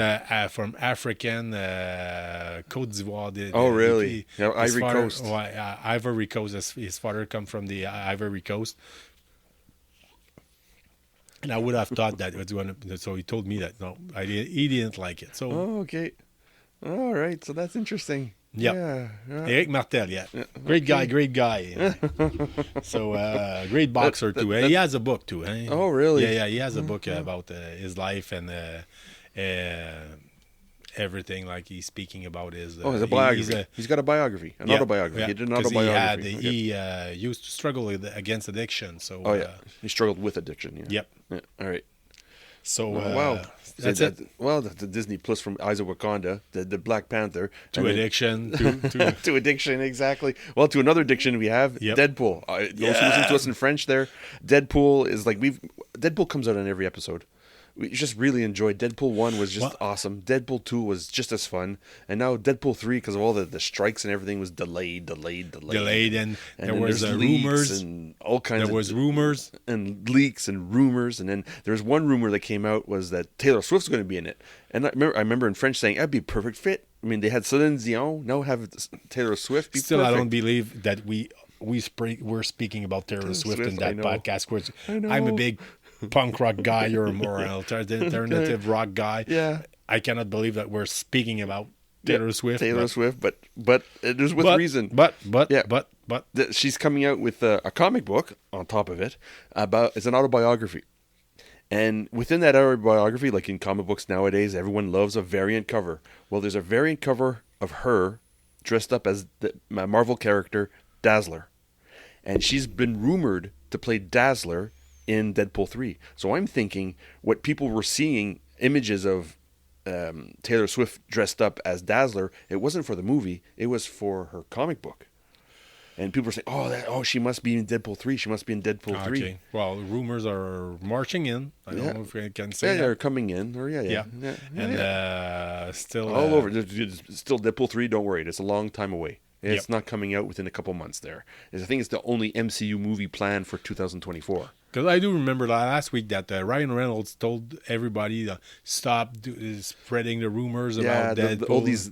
from African Côte d'Ivoire. Really? Ivory Coast. Ivory Coast. His father come from the Ivory Coast. And I would have thought that it was going to. So he told me that he didn't like it. So okay, all right. So that's interesting. Yep. Yeah. Eric Martel, great guy. So great boxer too. He has a book too. Eh? Oh, really? Yeah. He has a book about his life and everything. Like he's speaking about his. It's a biography. He's got a biography, an autobiography. Yeah. He did an autobiography. He used to struggle against addiction. So he struggled with addiction. Yeah. Yep. All right. So wow. That's it. Well, the Disney Plus from Eyes of Wakanda, the Black Panther. To addiction. To addiction, exactly. Well, to another addiction we have, Deadpool. Those who listen to us in French there, Deadpool is like Deadpool comes out on every episode. We just really enjoyed. Deadpool 1 was just awesome. Deadpool 2 was just as fun. And now Deadpool 3, because of all the strikes and everything, was delayed. And there was rumors. And all kinds There was rumors. And leaks and rumors. And then there was one rumor that came out was that Taylor Swift's going to be in it. And I remember in French saying, that'd be a perfect fit. I mean, they had Celine Dion. Now have Taylor Swift be Still, perfect. I don't believe that we're speaking about Taylor Swift in that podcast. I'm a big punk rock guy, you're more alternative rock guy. Yeah, I cannot believe that we're speaking about Taylor Swift. But it is with reason. But she's coming out with a comic book on top of it it's an autobiography, and within that autobiography, like in comic books nowadays, everyone loves a variant cover. Well, there's a variant cover of her dressed up as the Marvel character Dazzler, and she's been rumored to play Dazzler in Deadpool 3. So I'm thinking what people were seeing images of Taylor Swift dressed up as Dazzler, it wasn't for the movie, it was for her comic book. And people were saying, she must be in Deadpool 3. She must be in Deadpool 3. Okay. Well, rumors are marching in. I don't know if I can say that. They're coming in. Or And still... all over. Still Deadpool 3, don't worry. It's a long time away. It's not coming out within a couple months there. I think it's the only MCU movie planned for 2024. Because I do remember last week that Ryan Reynolds told everybody to stop spreading the rumors about Deadpool. All these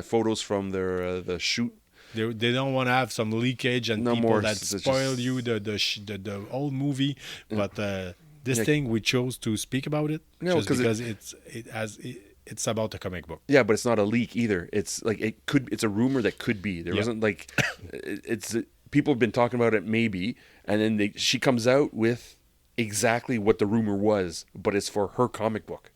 photos from their the shoot. They don't want to have some leakage and people more, that spoil you the old movie. But this thing we chose to speak about it just because it's about a comic book. Yeah, but it's not a leak either. It's like it's a rumor that could be. There wasn't like it's people have been talking about it maybe, and then she comes out with exactly what the rumor was, but it's for her comic book.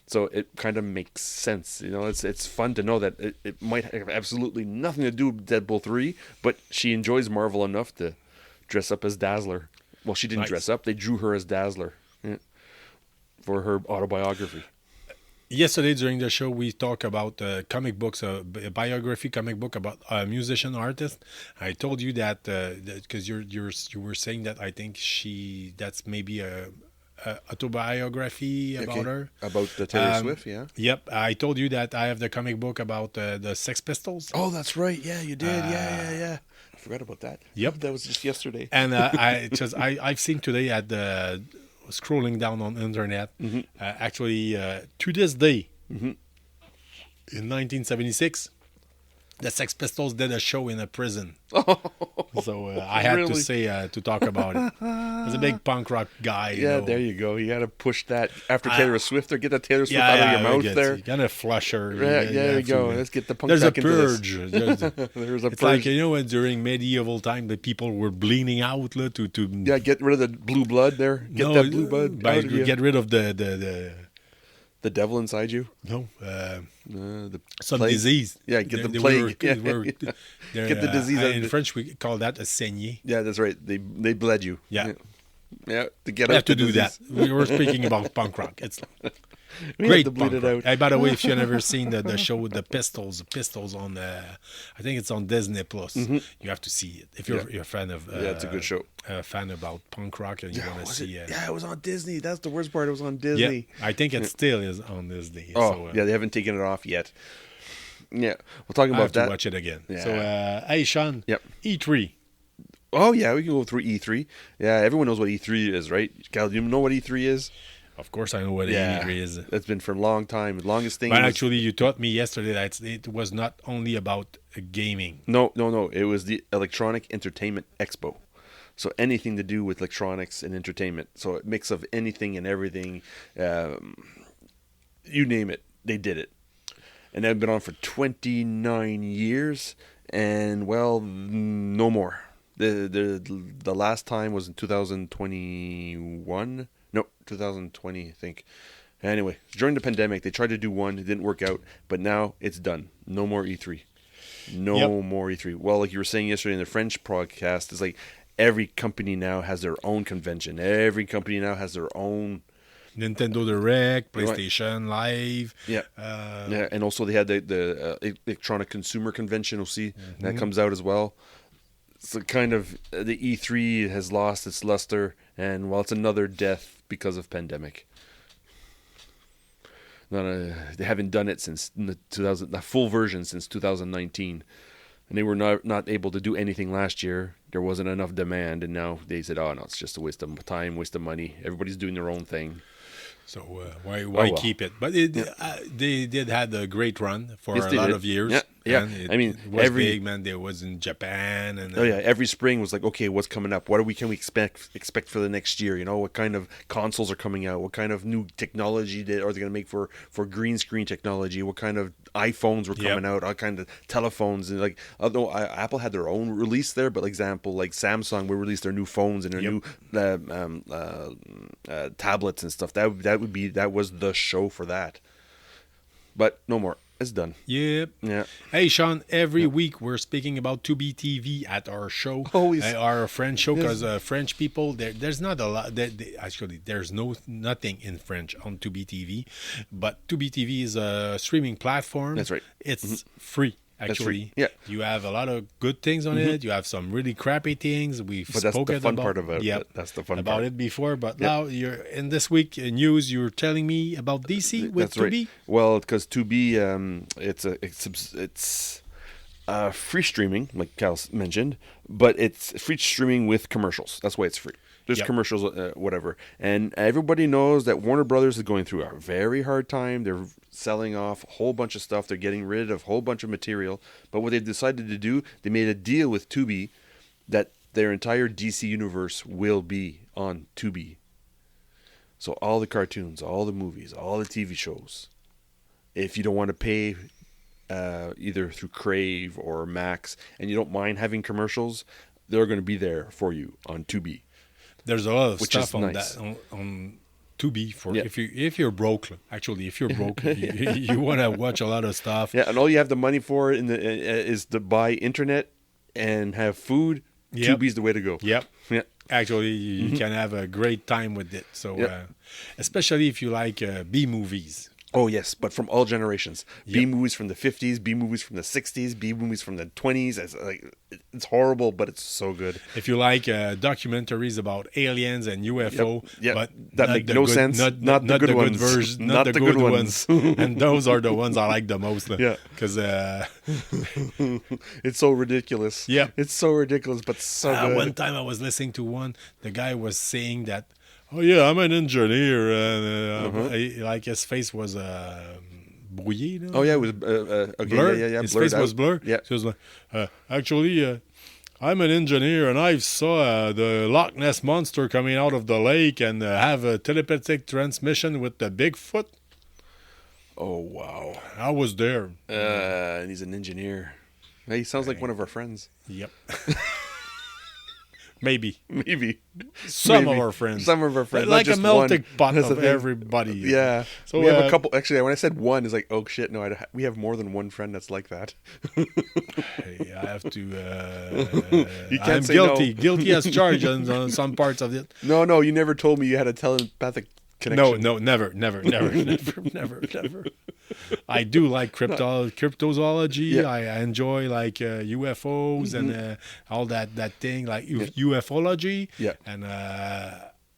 So it kind of makes sense. It's fun to know that it might have absolutely nothing to do with Deadpool 3, but she enjoys Marvel enough to dress up as Dazzler. Well, she didn't dress up. They drew her as Dazzler for her autobiography. Yesterday during the show, we talked about comic books, a biography comic book about a musician artist. I told you that because you were saying that I think that's maybe a autobiography about her. About the Taylor Swift, yeah. Yep, I told you that I have the comic book about the Sex Pistols. Oh, that's right. Yeah, you did. Yeah. I forgot about that. Yep, that was just yesterday. And I've seen today at the. Scrolling down on the internet, actually to this day, in 1976, the Sex Pistols did a show in a prison. So I had to say to talk about it. As a big punk rock guy, there you go. You got to push that after Taylor Swift, or get that Taylor Swift out of your mouth there. You got to flush her. There you go. Let's get the punk. There's back a purge. There's a it's purge. like when during medieval time the people were bleeding out to get rid of the blue blood there. Get that blue blood out of you. Get rid of the devil inside you. No, some plague. Disease. Yeah, get the plague. Get the disease. In French, we call that a saignée. Yeah, that's right. They bled you. Yeah. To get we out have to the do disease. that. We were speaking about punk rock. It's we great have to bleed punk it rock. out. Hey, by the way, if you've never seen the show with the Pistols on I think it's on Disney Plus. You have to see it if you're a fan of. It's a good show. A fan about punk rock and you want to see. It was on Disney. That's the worst part. It was on Disney. Yeah, I think it still is on Disney. Oh, they haven't taken it off yet. Yeah, we'll talk about I have that. to watch it again. Yeah. So, hey, Sean. Yep. E3. Oh yeah, we can go through E3. Yeah, everyone knows what E3 is, right? Cal, do you know what E3 is? Of course, I know what E3 is. It's been for a long time. The longest thing. But actually, you taught me yesterday that it was not only about gaming. No. It was the Electronic Entertainment Expo. So anything to do with electronics and entertainment. So a mix of anything and everything. You name it, they did it. And they've been on for 29 years. And, well, no more. The last time was in 2021. No, 2020, I think. Anyway, during the pandemic, they tried to do one. It didn't work out. But now it's done. No more E3. No more E3. Well, like you were saying yesterday in the French podcast, it's like every company now has their own convention. Every company now has their own... Nintendo Direct, PlayStation Live. Yeah. And also they had the Electronic Consumer Convention, that comes out as well. So kind of the E3 has lost its luster, and well, it's another death because of pandemic. They haven't done it since the full version since 2019, and they were not able to do anything last year. There wasn't enough demand, and now they said, "Oh no, it's just a waste of time, waste of money. Everybody's doing their own thing." So why keep it? But they did had a great run for a lot of years. Yeah. It was big, man. There was in Japan and every spring was like, okay, what's coming up? What can we expect for the next year? What kind of consoles are coming out? What kind of new technology are they going to make for green screen technology? What kind of iPhones were coming out? What kind of telephones? And although Apple had their own release there, but example like Samsung will release their new phones and their new tablets and stuff. That was the show for that. But no more. It's done. Yep. Yeah. Hey, Sean, every week we're speaking about 2B TV at our show. Always. Our French show, because French people, there's not a lot. Actually, there's nothing in French on 2B TV. But 2B TV is a streaming platform. That's right. It's free. Actually, yeah, you have a lot of good things on it. You have some really crappy things. But that's the fun part about it. Yeah, that's the fun part about it before. But now you're in this week news. You're telling me about DC with that's 2B. Right. Well, because 2B, it's free streaming, like Cal mentioned, but it's free streaming with commercials. That's why it's free. There's commercials, whatever. And everybody knows that Warner Brothers is going through a very hard time. They're selling off a whole bunch of stuff. They're getting rid of a whole bunch of material. But what they've decided to do, they made a deal with Tubi that their entire DC universe will be on Tubi. So all the cartoons, all the movies, all the TV shows, if you don't want to pay either through Crave or Max, and you don't mind having commercials, they're going to be there for you on Tubi. There's a lot of stuff on that on Tubi for if you're broke. Actually, if you're broke, you want to watch a lot of stuff. Yeah, and all you have the money for is to buy internet and have food. Tubi's the way to go. Yep. Yeah. Actually, you can have a great time with it. So, especially if you like B movies. Oh, yes, but from all generations. B movies from the 50s, B movies from the 60s, B movies from the 20s. It's horrible, but it's so good. If you like documentaries about aliens and UFO, but that make no sense. Not the good ones. Version, not the good ones. And those are the ones I like the most. Yeah. Because it's so ridiculous. Yeah. It's so ridiculous, but so good. One time I was listening to one, the guy was saying that, oh yeah, I'm an engineer, and like his face was brouillé. No? Oh yeah, it was okay. Blurred. Yeah. His face was blurred. Yeah. So it was like, actually, I'm an engineer, and I saw the Loch Ness monster coming out of the lake and have a telepathic transmission with the Bigfoot. Oh wow! I was there. And he's an engineer. He sounds like one of our friends. Yep. Maybe. Some of our friends. Like a melting pot of everybody. Yeah. So we have a couple. Actually, when I said one, it's like, oh shit, no, we have more than one friend that's like that. Hey, I have to. You can't I'm say guilty. No. Guilty as charged on some parts of it. No, you never told me you had a telepathic connection. No, never. I do like cryptozoology. Yeah. I enjoy like UFOs and all that thing like ufology. Yeah. And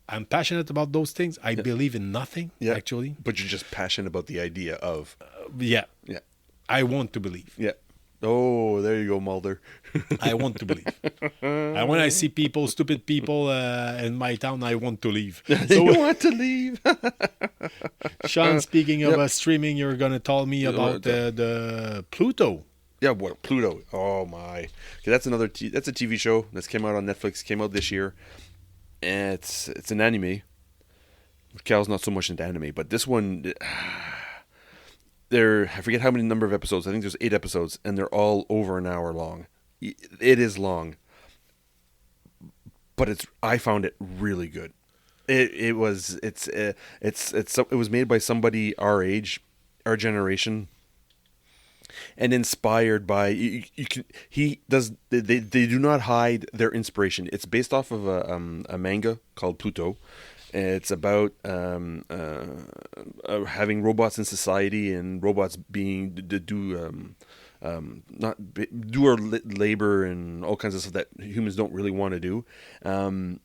I'm passionate about those things. I believe in nothing actually. But you're just passionate about the idea of. Yeah. Yeah. I want to believe. Yeah. Oh, there you go, Mulder. I want to believe. And when I see stupid people in my town, I want to leave. So you want to leave? Sean, speaking of streaming, you're going to tell me about the Pluto. Yeah, what Pluto? Oh my! Okay, that's another. That's a TV show that's came out on Netflix. Came out this year, and it's an anime. Cal's not so much into anime, but this one. I forget how many number of episodes. I think there's 8 episodes, and they're all over an hour long. It is long, but I found it really good. It was made by somebody our age, our generation, and inspired by they do not hide their inspiration. It's based off of a manga called Pluto. It's about having robots in society and robots being do our labor and all kinds of stuff that humans don't really want to do. And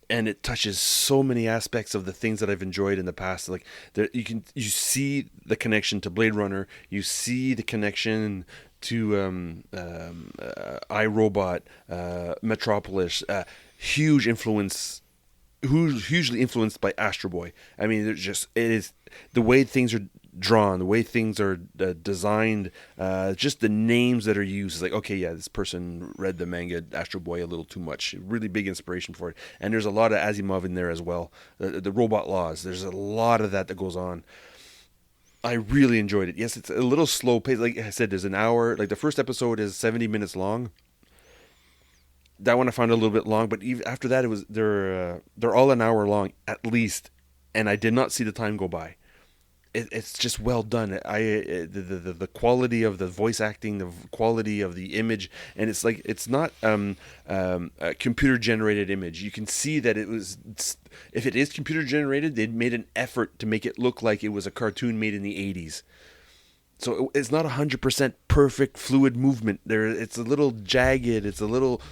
it touches so many aspects of the things that I've enjoyed in the past. Like you see the connection to Blade Runner. You see the connection to iRobot, Metropolis. Huge influence. Who's hugely influenced by Astro Boy. I mean, it is the way things are drawn, the way things are designed, just the names that are used. It's like, okay, yeah, this person read the manga Astro Boy a little too much. Really big inspiration for it. And there's a lot of Asimov in there as well. The robot laws. There's a lot of that goes on. I really enjoyed it. Yes, it's a little slow paced. Like I said, there's an hour. Like the first episode is 70 minutes long. That one I found a little bit long, but even after that, they're all an hour long at least, and I did not see the time go by. It's just well done. The quality of the voice acting, the quality of the image, and it's not a computer generated image. You can see that if it is computer generated, they'd made an effort to make it look like it was a cartoon made in the 80s. So it's not 100% perfect fluid movement. It's a little jagged. It's a little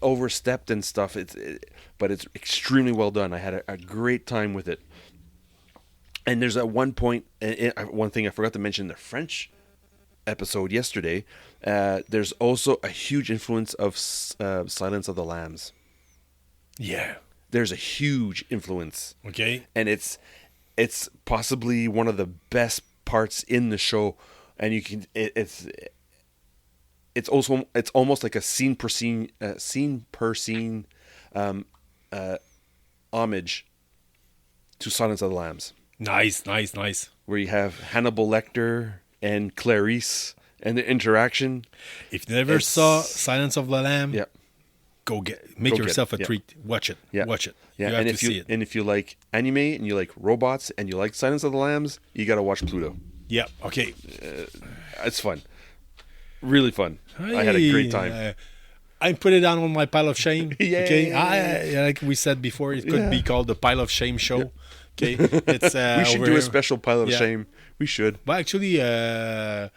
overstepped and stuff. But it's extremely well done. I had a great time with it. And there's at one point, one thing I forgot to mention: the French episode yesterday, there's also a huge influence of Silence of the Lambs. Yeah. There's a huge influence. Okay. And it's possibly one of the best parts in the show, and you can it's almost like a scene per scene homage to Silence of the Lambs. Nice. Where you have Hannibal Lecter and Clarice and the interaction. If you never saw Silence of the Lamb, make yourself a treat. Watch it. Yeah. Watch it. Yeah. You have to see it. And if you like anime and you like robots and you like Silence of the Lambs, you got to watch Pluto. Yeah. Okay. It's fun. Really fun. I had a great time. I put it on my pile of shame. Yay. Okay. Like we said before, it could be called the pile of shame show. Yeah. Okay. It's we should do a special pile of shame. We should. But actually, the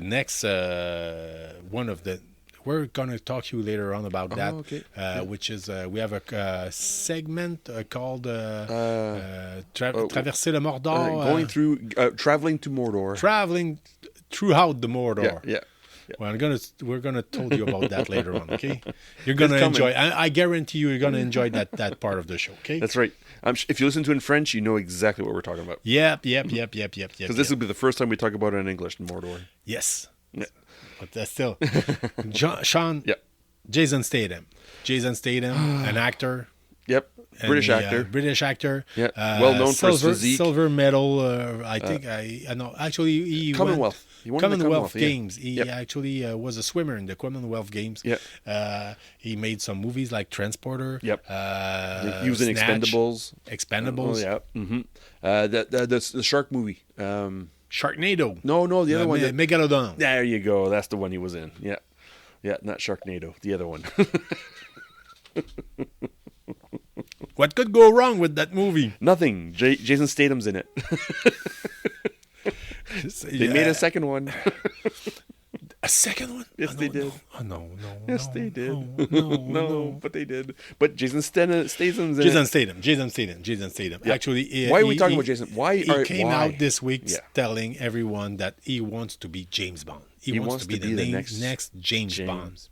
next one of the. We're going to talk to you later on about that, which is we have a segment called Traverser le Mordor. Traveling to Mordor. Traveling throughout the Mordor. Yeah. Well, we're gonna tell you about that later on. Okay, you're gonna enjoy. I guarantee you're gonna enjoy that part of the show. Okay, that's right. If you listen to it in French, you know exactly what we're talking about. Yep. Because this will be the first time we talk about it in English in Mordor. Yes. Yeah. But that's still Sean. Yeah. Jason Statham, an actor. Yep. British actor. Yeah. Well known for his physique. Silver medal. I think I know. Actually, he Commonwealth. He won Commonwealth Games. He actually was a swimmer in the Commonwealth Games. Yeah. He made some movies like Transporter. Yep. He was in Expendables. Expendables. Oh, yeah. Mm-hmm. The shark movie. Sharknado. No, the other one. Megalodon. There you go. That's the one he was in. Yeah. Yeah, not Sharknado. The other one. What could go wrong with that movie? Nothing. Jason Statham's in it. They made a second one. A second one? Yes, they did. No. Yes, they did. No, but they did. But Jason Statham's in it. Jason Statham. Yeah. Actually, why are we talking about Jason? He came out this week telling everyone that he wants to be James Bond. He wants to be the next James Bond.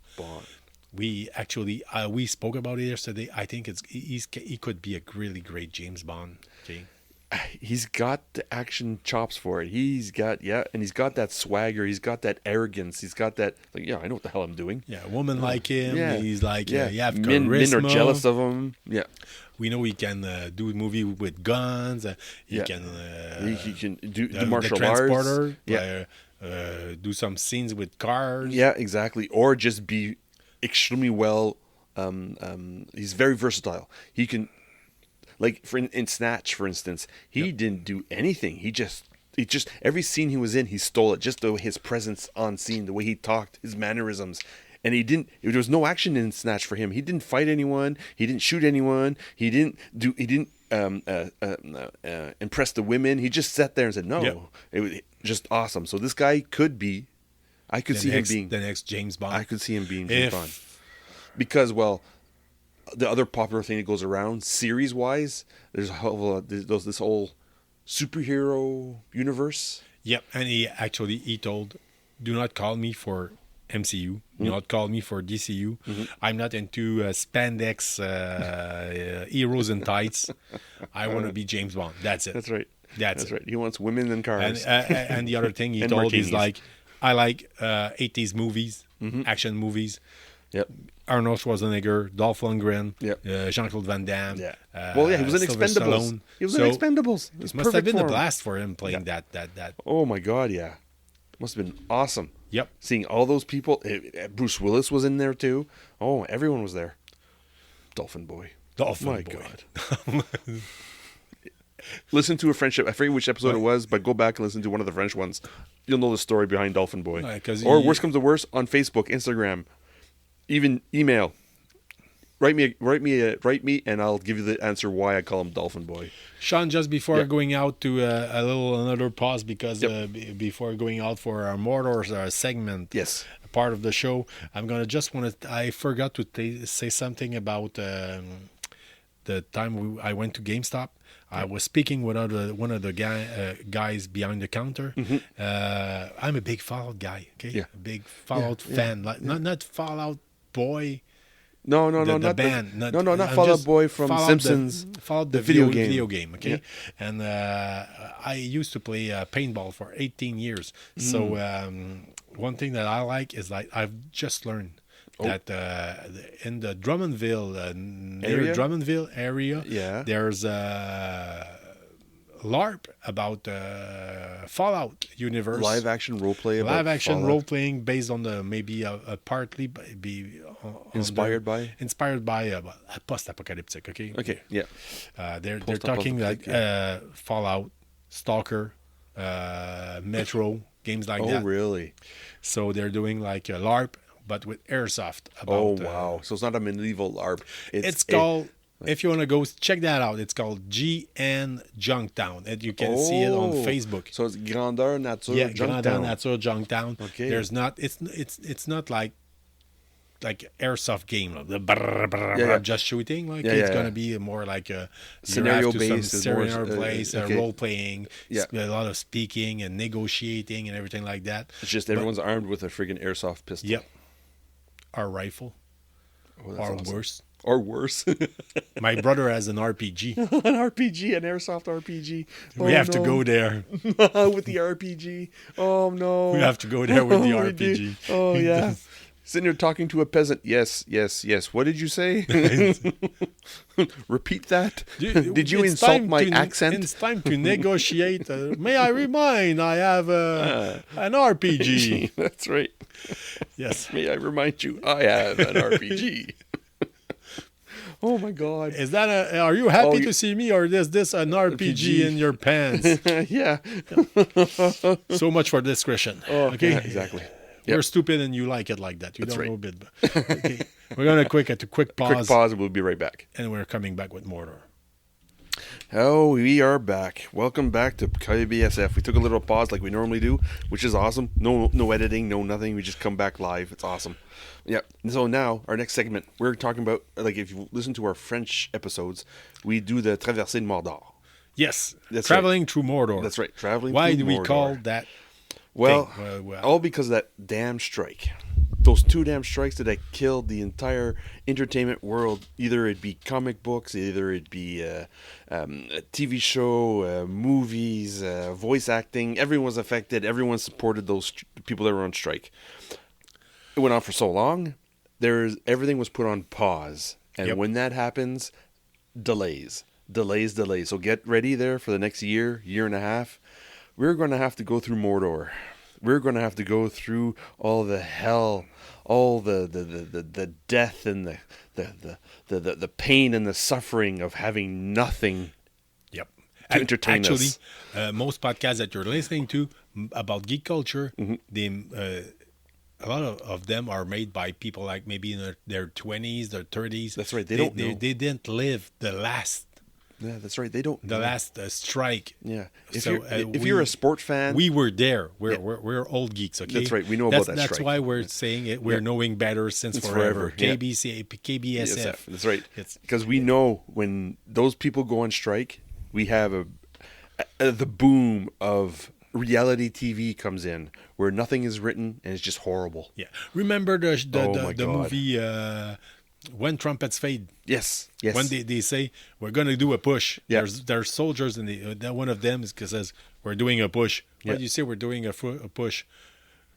We actually we spoke about it yesterday. I think he could be a really great James Bond. Okay. He's got the action chops for it. He's got that swagger. He's got that arrogance. He's got that I know what the hell I'm doing. Yeah, a woman like him. Yeah. He's like you have charisma. Men are jealous of him. Yeah. We know he can do a movie with guns. He can do martial arts. Yeah. Do some scenes with cars. Yeah, exactly. Or just be extremely well. He's very versatile. He can. Like in Snatch, for instance, he didn't do anything. He just every scene he was in, he stole it. Just his presence on scene, the way he talked, his mannerisms, and there was no action in Snatch for him. He didn't fight anyone. He didn't shoot anyone. He didn't impress the women. He just sat there and said no. Yep. It was just awesome. So this guy could be. I could see him being the next James Bond. I could see him being James Bond because the other popular thing that goes around series-wise, there's this whole superhero universe. Yep, and he told, "Do not call me for MCU. Do not call me for DCU. Mm-hmm. I'm not into spandex heroes and tights. I want to be James Bond. That's it. That's right. That's right. He wants women and cars. And the other thing he told is like, I like 80s movies, action movies. Yep. Arnold Schwarzenegger, Dolph Lundgren, Jean-Claude Van Damme. Yeah. He was in Expendables. It must have been a blast for him playing that. Oh my God, yeah. Must have been awesome. Yep. Seeing all those people. Bruce Willis was in there too. Oh, everyone was there. Dolphin Boy. My God. Listen to a French. I forget which episode it was, but go back and listen to one of the French ones. You'll know the story behind Dolphin Boy. Or worst comes to worst, on Facebook, Instagram, even email. Write me, and I'll give you the answer why I call him Dolphin Boy. Sean, just before going out to another pause, because before going out for our Mordor segment, part of the show, I forgot to say something about the time I went to GameStop. I was speaking with one of the guys behind the counter. I'm a big Fallout guy. Okay, Yeah. a big Fallout fan. Like not Fallout Boy. No, The not band. not I'm Fallout just Boy from Fallout Simpsons. Fallout the video game. Okay, and I used to play paintball for 18 years. So one thing that I like is like I've just learned that in the Drummondville near Drummondville area, there's LARP about Fallout universe. Live action role play. Live action role playing based on the maybe partly be inspired by post-apocalyptic. Okay. Okay. Yeah. They're talking like Fallout, Stalker, Metro games like that. Oh, really? So they're doing like a LARP, but with airsoft. About, wow! So it's not a medieval LARP. It's called. If you want to go check that out, it's called GN Junktown, and you can see it on Facebook. So it's Grandeur Nature Junktown. Grandeur Nature Junktown. Okay. There's not. It's not like airsoft game, just shooting. Like it's gonna be more like a scenario based, role playing, a lot of speaking and negotiating and everything like that. It's just everyone's armed with a friggin' airsoft pistol. Yep. Our rifle. Or awesome. Worse. Or worse. My brother has an RPG. An airsoft RPG. We have to go there. With the RPG. Oh, no. We have to go there with the RPG. Oh, yeah. Sitting here talking to a peasant. Yes. What did you say? Repeat that. Did you insult my accent? It's time to negotiate. May I remind, I have an RPG. That's right. Yes. May I remind you, I have an RPG. Oh my God! Is that are you happy to see me, or is this an RPG in your pants? Yeah. So much for discretion. Oh, okay, yeah, exactly. You're stupid and you like it like that. You That's don't right. know a bit. But, okay. We're gonna quick pause. Quick pause, and we'll be right back. And we're coming back with Mordor. Oh, we are back. Welcome back to KBSF. We took a little pause like we normally do, which is awesome. No editing, no nothing. We just come back live. It's awesome. Yeah. So now, our next segment, we're talking about, like, if you listen to our French episodes, we do the Traversée de Mordor. Yes. That's traveling through Mordor. That's right. Traveling Why through do we Mordor. call that Well, thing? all because of that damn strike. Those 2 damn strikes that killed the entire entertainment world. Either it be comic books, either it be a TV show, movies, voice acting. Everyone was affected. Everyone supported those people that were on strike. It went on for so long. Everything was put on pause. And when that happens, delays. So get ready there for the next year and a half. We're going to have to go through Mordor. We're going to have to go through all the hell, all the death and the pain and the suffering of having nothing to entertain us. Actually, most podcasts that you're listening to about geek culture, a lot of them are made by people like maybe in their 20s, their 30s. That's right. They don't know. They didn't live the last. Yeah, that's right. They don't. The last strike. Yeah. If So you're a sport fan, we were there. We're old geeks. Okay. That's right. We know about that That's strike. why we're saying it. We're knowing better since forever. KBSF. That's right. Because we know when those people go on strike, we have the boom of reality TV comes in where nothing is written and it's just horrible. Yeah. Remember the God. movie When Trumpets Fade? Yes. When they say we're going to do a push. Yeah. There's soldiers and one of them says we're doing a push. Why do you say we're doing a push?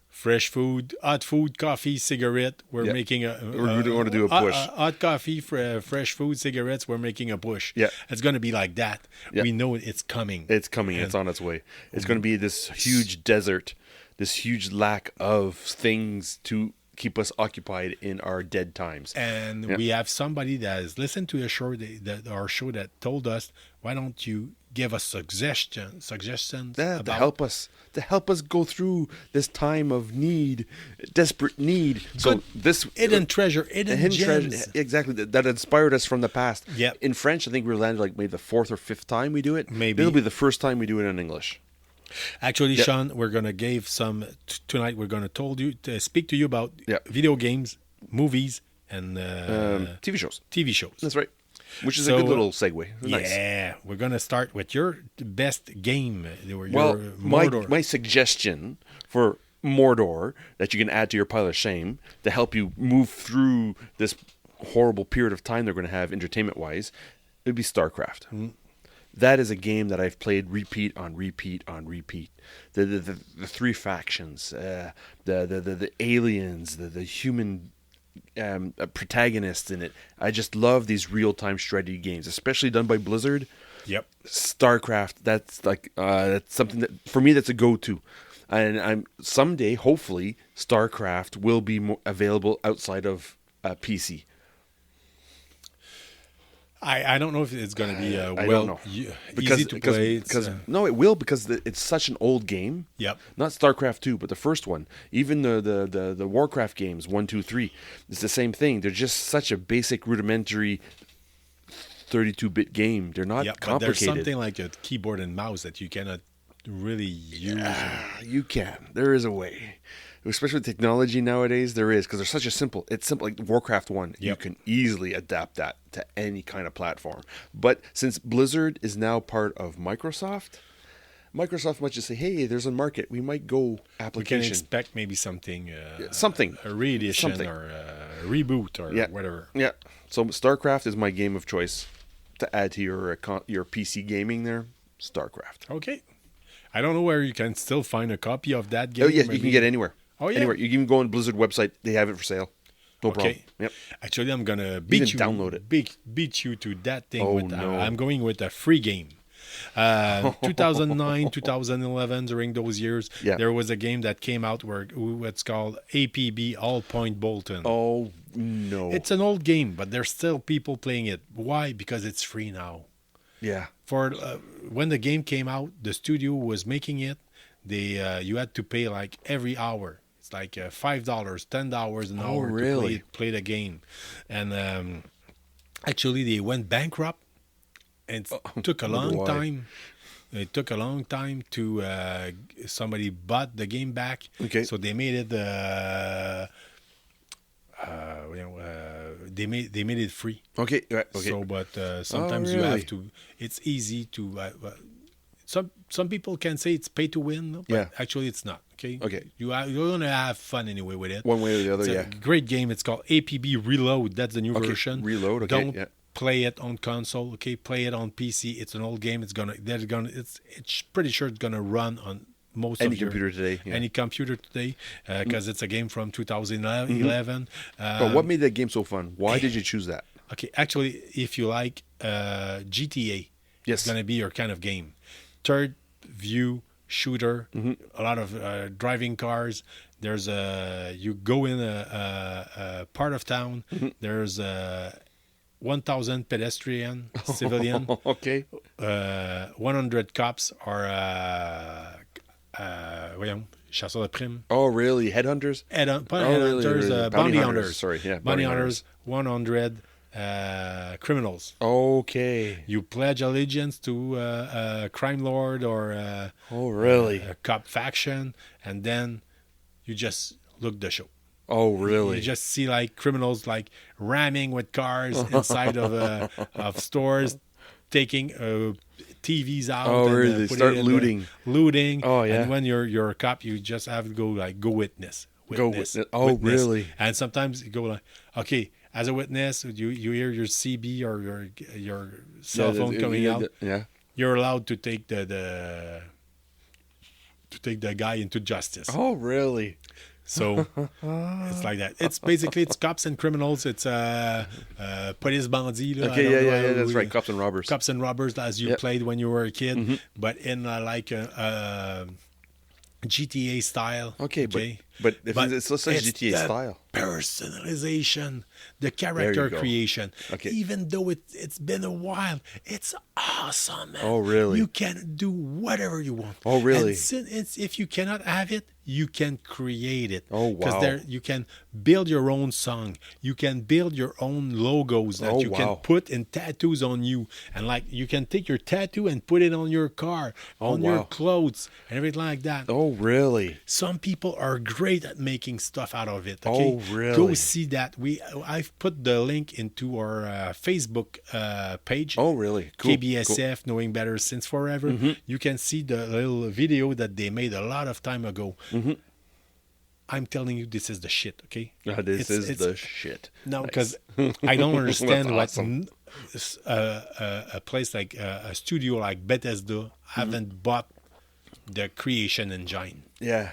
Fresh food, hot food, coffee, cigarette. We're making We're going to do a push. Hot coffee, fresh food, cigarettes. We're making a push. Yeah. It's going to be like that. Yeah. We know it's coming. It's coming. It's on its way. It's going to be this huge desert, this huge lack of things to keep us occupied in our dead times. And we have somebody that has listened to our show that told us, why don't you give us suggestions to help us go through this time of need, desperate need. So this hidden treasure, hidden gems. Exactly, that inspired us from the past. Yeah. In French, I think we landed like maybe the 4th or 5th time we do it. Maybe it'll be the first time we do it in English. Actually, Sean, we're gonna give some tonight. We're gonna speak to you about video games, movies, and TV shows. TV shows. That's right. which is a good little segue. Nice. Yeah, we're gonna start with your best game. Your Mordor. My suggestion for Mordor that you can add to your pile of shame to help you move through this horrible period of time they're going to have entertainment-wise, it would be StarCraft. That is a game that I've played repeat on repeat on repeat. The three factions, the aliens, the human protagonists in it. I just love these real-time strategy games, especially done by Blizzard. Yep. StarCraft, that's like that's something that for me that's a go-to. And I'm someday, hopefully, StarCraft will be available outside of PC. I don't know if it's going to be I don't know. easy to play. No, it will because it's such an old game. Yep. Not StarCraft 2, but the first one. Even the Warcraft games 1, 2, 3. It's the same thing. They're just such a basic, rudimentary 32-bit game. They're not complicated. But there's something like a keyboard and mouse that you cannot really use. You can. There is a way. Especially with technology nowadays, there is, because they're such a simple. It's simple, like Warcraft 1. Yep. You can easily adapt that to any kind of platform. But since Blizzard is now part of Microsoft might just say, "Hey, there's a market. We might go application." We can expect maybe something, a reedition or a reboot or whatever. Yeah. So StarCraft is my game of choice to add to your PC gaming. There, StarCraft. Okay. I don't know where you can still find a copy of that game. Oh yes, you can get it anywhere. Oh, yeah? Anywhere. You can go on Blizzard website. They have it for sale. No problem. Yep. Actually, I'm going to download it. Beat you to that thing. I'm going with a free game. 2009, 2011, during those years, there was a game that came out where it's called APB, All Point Bolton. Oh, no. It's an old game, but there's still people playing it. Why? Because it's free now. Yeah. For when the game came out, the studio was making it. You had to pay like every hour. It's like $5, $10 an hour to play the game. And actually, they went bankrupt, and it took a long time. It took a long time to somebody bought the game back. Okay. So they made it. They made it free. Okay. Okay. So, but sometimes you have to. It's easy to. Some people can say it's pay to win, but actually it's not. Okay. Okay. You're gonna have fun anyway with it. One way or the other. It's a great game. It's called APB Reload. That's the new version. Reload. Okay. Don't play it on console. Okay. Play it on PC. It's an old game. It's pretty sure it's gonna run on most any of your computer today. Yeah. Any computer today, because it's a game from 2011. But what made that game so fun? Why did you choose that? Okay, actually, if you like GTA, it's going to be your kind of game. Third view shooter, a lot of driving cars. There's you go in a part of town. There's 1,000 pedestrian, civilian. Okay. 100 cops are chasseurs de primes. Oh, really? Headhunters? Headhunters, bounty hunters. Sorry, yeah. Bounty hunters, 100 criminals. Okay. You pledge allegiance to a crime lord or a cop faction, and then you just look the show. Oh, really? You just see like criminals like ramming with cars inside of stores, taking TVs out. Oh, really? Start looting. Looting. Oh, yeah. And when you're a cop, you just have to go witness. Oh, really? And sometimes you go like, okay, as a witness, you hear your CB or your cell phone coming out. Yeah. You're allowed to take the guy into justice. Oh, really? So it's like that. It's cops and criminals. It's police bandits. Okay, yeah, that's right. Cops and robbers. Cops and robbers, as you played when you were a kid, but in like a GTA style. Okay, but it's such GTA style. Personalization, the character creation. Okay. Even though it's been a while, it's awesome, man. Oh, really? You can do whatever you want. Oh, really? And if you cannot have it, you can create it. Oh, wow. Because you can build your own song. You can build your own logos that you can put in tattoos on you. And like you can take your tattoo and put it on your car, on your clothes, and everything like that. Oh, really? Some people are great great at making stuff out of it. Okay? Oh, really? Go see that. I've put the link into our Facebook page. Oh, really? Cool. KBSF, Knowing Better Since Forever. You can see the little video that they made a lot of time ago. I'm telling you, this is the shit, okay? This is the shit. No, because I don't understand what awesome. A place like a studio like Bethesda haven't bought the creation engine. Yeah.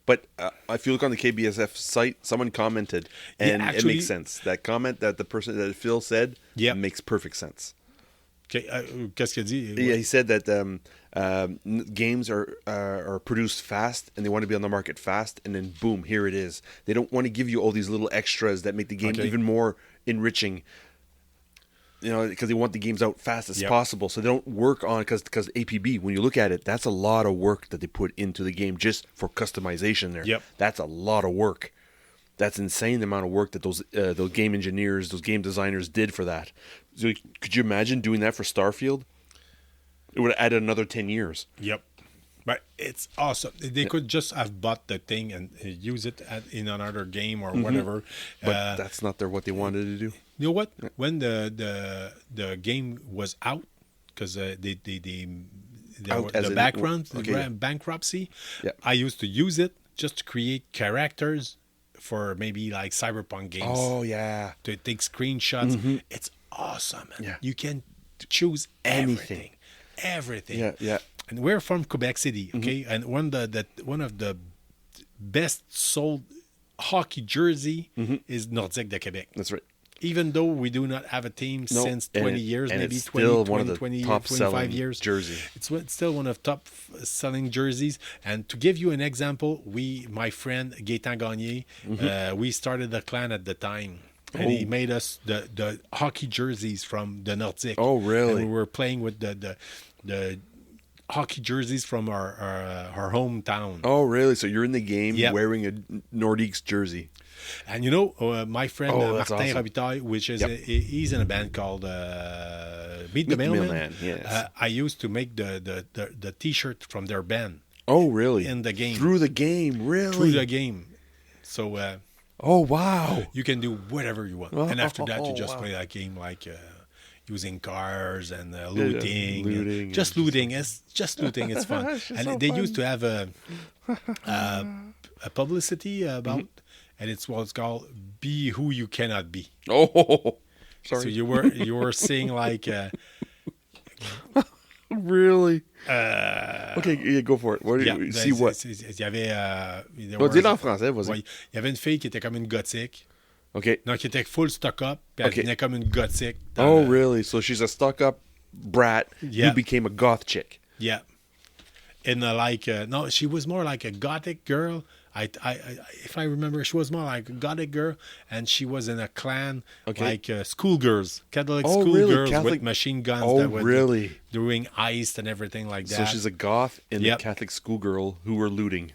But if you look on the KBSF site, someone commented, and it makes sense. That comment that the person that Phil said makes perfect sense. Okay, qu'est-ce qu'il dit? Yeah, he said that games are produced fast, and they want to be on the market fast, and then boom, here it is. They don't want to give you all these little extras that make the game even more enriching. You know, because they want the games out fast as possible, so they don't work on because APB. When you look at it, that's a lot of work that they put into the game just for customization. There, that's a lot of work. That's insane the amount of work that those game engineers, those game designers did for that. So could you imagine doing that for Starfield? It would have added another 10 years. Yep. But it's awesome. They could just have bought the thing and use it in another game or whatever. But that's not what they wanted to do. You know what? When the game was out, because the bankruptcy, I used to use it just to create characters for maybe like Cyberpunk games. Oh, yeah. To take screenshots. It's awesome. Man. You can choose everything. Everything. Yeah. And we're from Quebec City, okay? And one of the best sold hockey jersey is Nordique de Québec. That's right. Even though we do not have a team since 20 years, and maybe it's 20, still 20, one of the 20 top 25 selling years. Jersey. It's still one of top selling jerseys. And to give you an example, my friend Gaëtan Gagné, we started a clan at the time. And he made us the hockey jerseys from the Nordique. Oh, really? And we were playing with the hockey jerseys from our hometown. Oh, really? So you're in the game wearing a Nordiques jersey. And you know, my friend Martin awesome. Robitaille, which is he's in a band called Meet the Mailman. Yes. I used to make the T-shirt from their band. Oh, really? In the game. Through the game, really? Through the game. So oh, wow. You can do whatever you want. And after that, you just play that game like using cars and looting. Looting. Just looting. It's fun. And they used to have a publicity about, and it's what's called "Be Who You Cannot Be." Oh, sorry. So you were saying like. Really? Okay, go for it. What do you see? What? Il y avait. Dis-le en français, vas-y. Ouais, il y avait une fille qui était comme une gothique. Okay. Non, qui était full stock-up, puis elle venait comme une gothique. Oh, really? So she's a stuck-up brat who became a goth chick. Yeah. And no, she was more like a gothic girl. If I remember, she was more like a gothic girl, and she was in a clan like schoolgirls, Catholic schoolgirls with machine guns that were doing heist and everything like that. So she's a goth and a Catholic schoolgirl who were looting.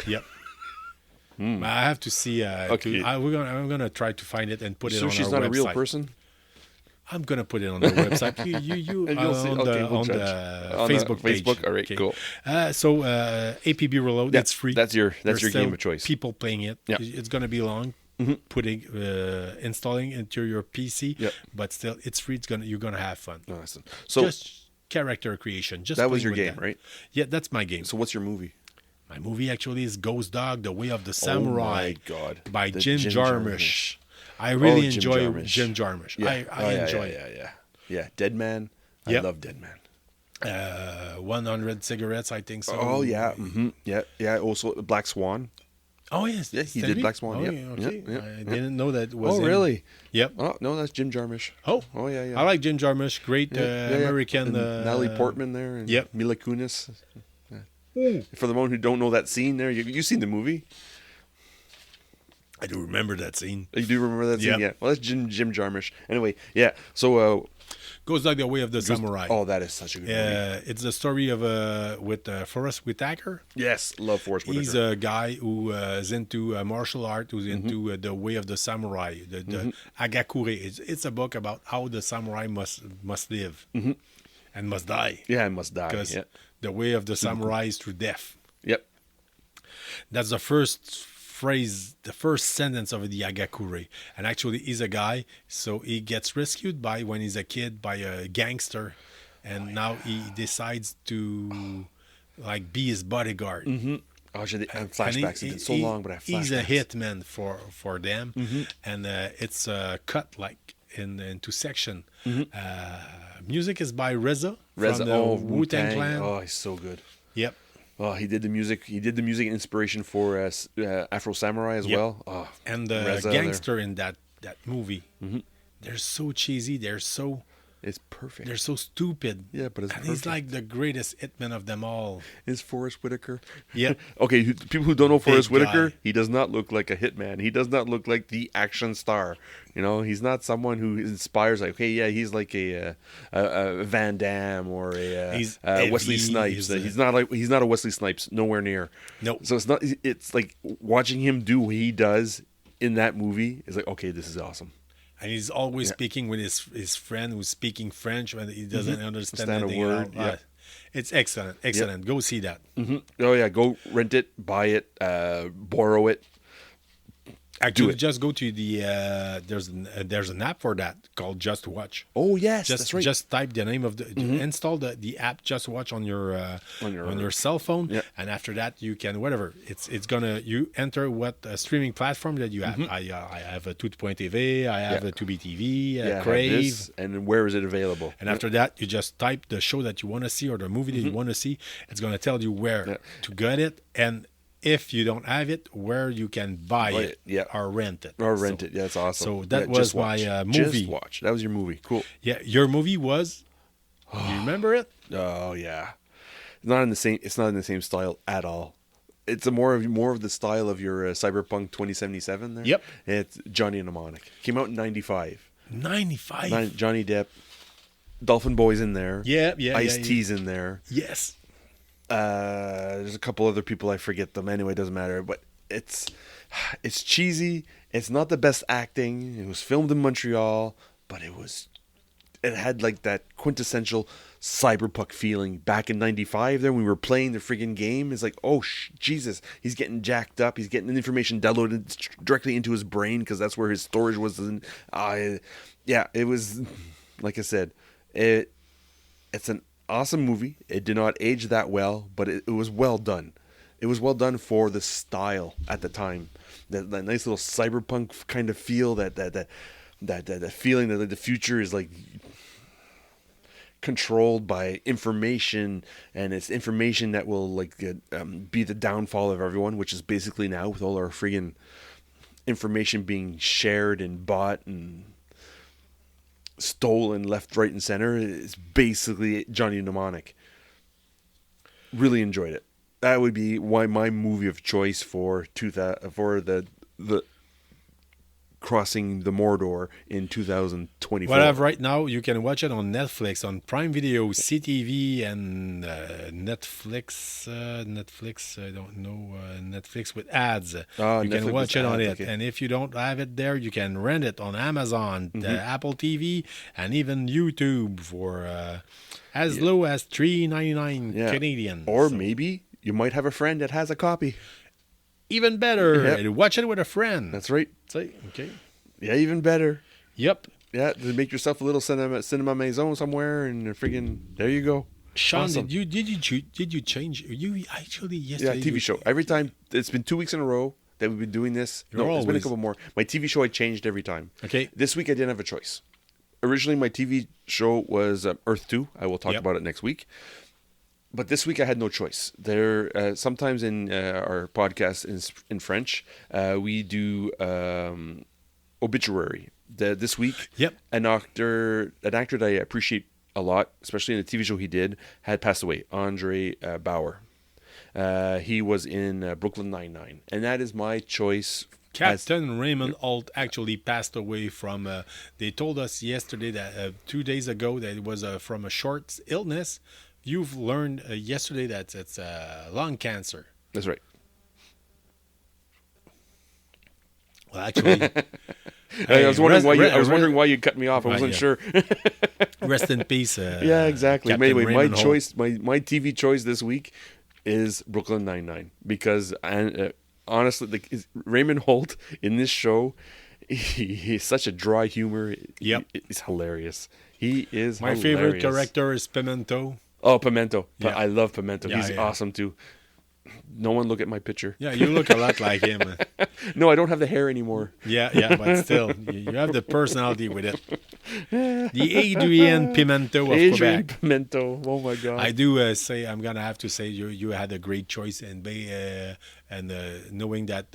Yep. I have to see. I'm gonna try to find it and put it on our website. So she's not a real person? I'm gonna put it on the website. You on the Facebook page. Facebook. All right, cool. So APB Reload, it's free. That's your game of choice. People playing it. Yeah. It's gonna be long. Putting installing into your PC, but still it's free. You're gonna have fun. Awesome. So just character creation. Just that was your game, right? Yeah, that's my game. So what's your movie? My movie actually is Ghost Dog: The Way of the Samurai. Oh my God! By Jim Jarmusch. I really enjoy Jim Jarmusch. Yeah. I enjoy it. Yeah. Dead Man. I love Dead Man. 100 Cigarettes, I think so. Oh yeah. Yeah. Also Black Swan. Oh yes. Yeah, he did Black Swan. Okay. I didn't know that was. Oh really? Yep. Oh no, that's Jim Jarmusch. Oh yeah. I like Jim Jarmusch. Great American. Natalie Portman there. And Mila Kunis. For the one who don't know that scene there, you've seen the movie. I do remember that scene. You do remember that scene? Yeah. Well, that's Jim Jarmusch. Anyway, yeah. So Ghost Dog: The Way of the Samurai. Oh, that is such a good movie. It's the story of with Forrest Whitaker. Yes, love Forrest Whitaker. He's a guy who is into martial art, who's into the way of the samurai, the Agakure. It's a book about how the samurai must live and must die. Yeah, and must die. Because the way of the samurai is through death. Yep. That's the first phrase, the first sentence of the Agakure. And actually, he's a guy, so he gets rescued by when he's a kid by a gangster, and now he decides to like be his bodyguard. Mm-hmm. Oh, and flashbacks. It's been so long, but I have flashbacks. He's a hitman for them, and it's cut like into section. Music is by Reza from the Wu-Tang Clan. Oh, he's so good. Yep. Oh, he did the music. He did the music inspiration for Afro Samurai as well. Oh, and the Reza gangster in that movie, they're so cheesy. It's perfect. They're so stupid. Yeah, but it's and perfect. he's like the greatest hitman of them all. Is Forrest Whitaker? Yeah. Okay, people who don't know Forrest Whitaker, guy. he does not look like a hitman. He does not look like the action star. You know, he's not someone who inspires like, okay, yeah, he's like a Van Damme or a Wesley Snipes. He's not a Wesley Snipes. Nowhere near. No. So it's not. It's like watching him do what he does in that movie is like, okay, this is awesome. And he's always speaking with his friend who's speaking French when he doesn't understand a anything word. at all. It's excellent. Excellent. Go see that. Oh yeah, go rent it, buy it, borrow it. Actually, just go to the there's an app for that called Just Watch. Oh yes, that's right. Just type the name of install the app Just Watch on your cell phone, and after that you can whatever it's gonna you enter what streaming platform that you have. I have a Tout.tv, I have a Tubi TV, Crave, and where is it available? And after that you just type the show that you want to see or the movie that you want to see. It's gonna tell you where to get it, and if you don't have it, where you can buy it or rent it. Or rent it. Yeah, that's awesome. So that was my movie. Just Watch. That was your movie. Cool. Yeah, your movie was. Do you remember it? Oh yeah. It's not in the same style at all. It's more of the style of your Cyberpunk 2077 there. Yep. It's Johnny Mnemonic. Came out in 95. 95. Johnny Depp. Dolphin Boy's in there. Yeah. Ice-T's in there. Yes. There's a couple other people, I forget them. Anyway, it doesn't matter. But it's cheesy. It's not the best acting. It was filmed in Montreal, but it had like that quintessential cyberpunk feeling back in 95 there when we were playing the friggin' game. It's like, oh Jesus, he's getting jacked up. He's getting the information downloaded directly into his brain because that's where his storage was. Yeah, it was, like I said, it's an awesome movie. It did not age that well, but it was well done. It was well done for the style at the time. That nice little cyberpunk kind of feel, that feeling that the future is like controlled by information, and it's information that will like be the downfall of everyone, which is basically now with all our friggin' information being shared and bought and stolen left, right, and center. It's basically Johnny Mnemonic. Really enjoyed it. That would be my movie of choice for the crossing the Mordor in 2024. Well, right now you can watch it on Netflix, on Prime Video, CTV, and Netflix. I don't know, Netflix with ads. You can watch it on it, and if you don't have it there, you can rent it on Amazon, Apple TV, and even YouTube for as low as $3.99 Canadian. Or maybe you might have a friend that has a copy. Even better, watch it with a friend. That's right. Okay. Yeah, even better. Yep. Yeah, to make yourself a little cinema maison somewhere, and friggin' there you go. Sean, awesome. did you change? You actually yesterday. Yeah, TV show. Every time, it's been 2 weeks in a row that we've been doing this. It's been a couple more. My TV show I changed every time. Okay. This week I didn't have a choice. Originally, my TV show was Earth 2. I will talk about it next week. But this week I had no choice. There, sometimes in our podcast in French, we do obituary. This week, an actor that I appreciate a lot, especially in the TV show he did, had passed away. Andre Bauer. He was in Brooklyn Nine-Nine, and that is my choice. Captain Raymond Holt actually passed away from. They told us yesterday that 2 days ago that it was from a short illness. You've learned yesterday that it's lung cancer. That's right. Well, actually, I was wondering why you cut me off. I wasn't sure. Rest in peace. Yeah, exactly. Captain Anyway, Raymond my choice, my TV choice this week, is Brooklyn Nine-Nine because honestly, Raymond Holt in this show, he's such a dry humor. Yep. He's hilarious. He is My hilarious. favorite character is Pimento. Oh, Pimento. Yeah. I love Pimento. Yeah, He's awesome too. No one look at my picture. Yeah, you look a lot like him. No, I don't have the hair anymore. Yeah, but still, you have the personality with it. The Adrian Pimento of Adrian Quebec. Pimento. Oh my God. I do say, I'm gonna have to say, you had a great choice, and knowing that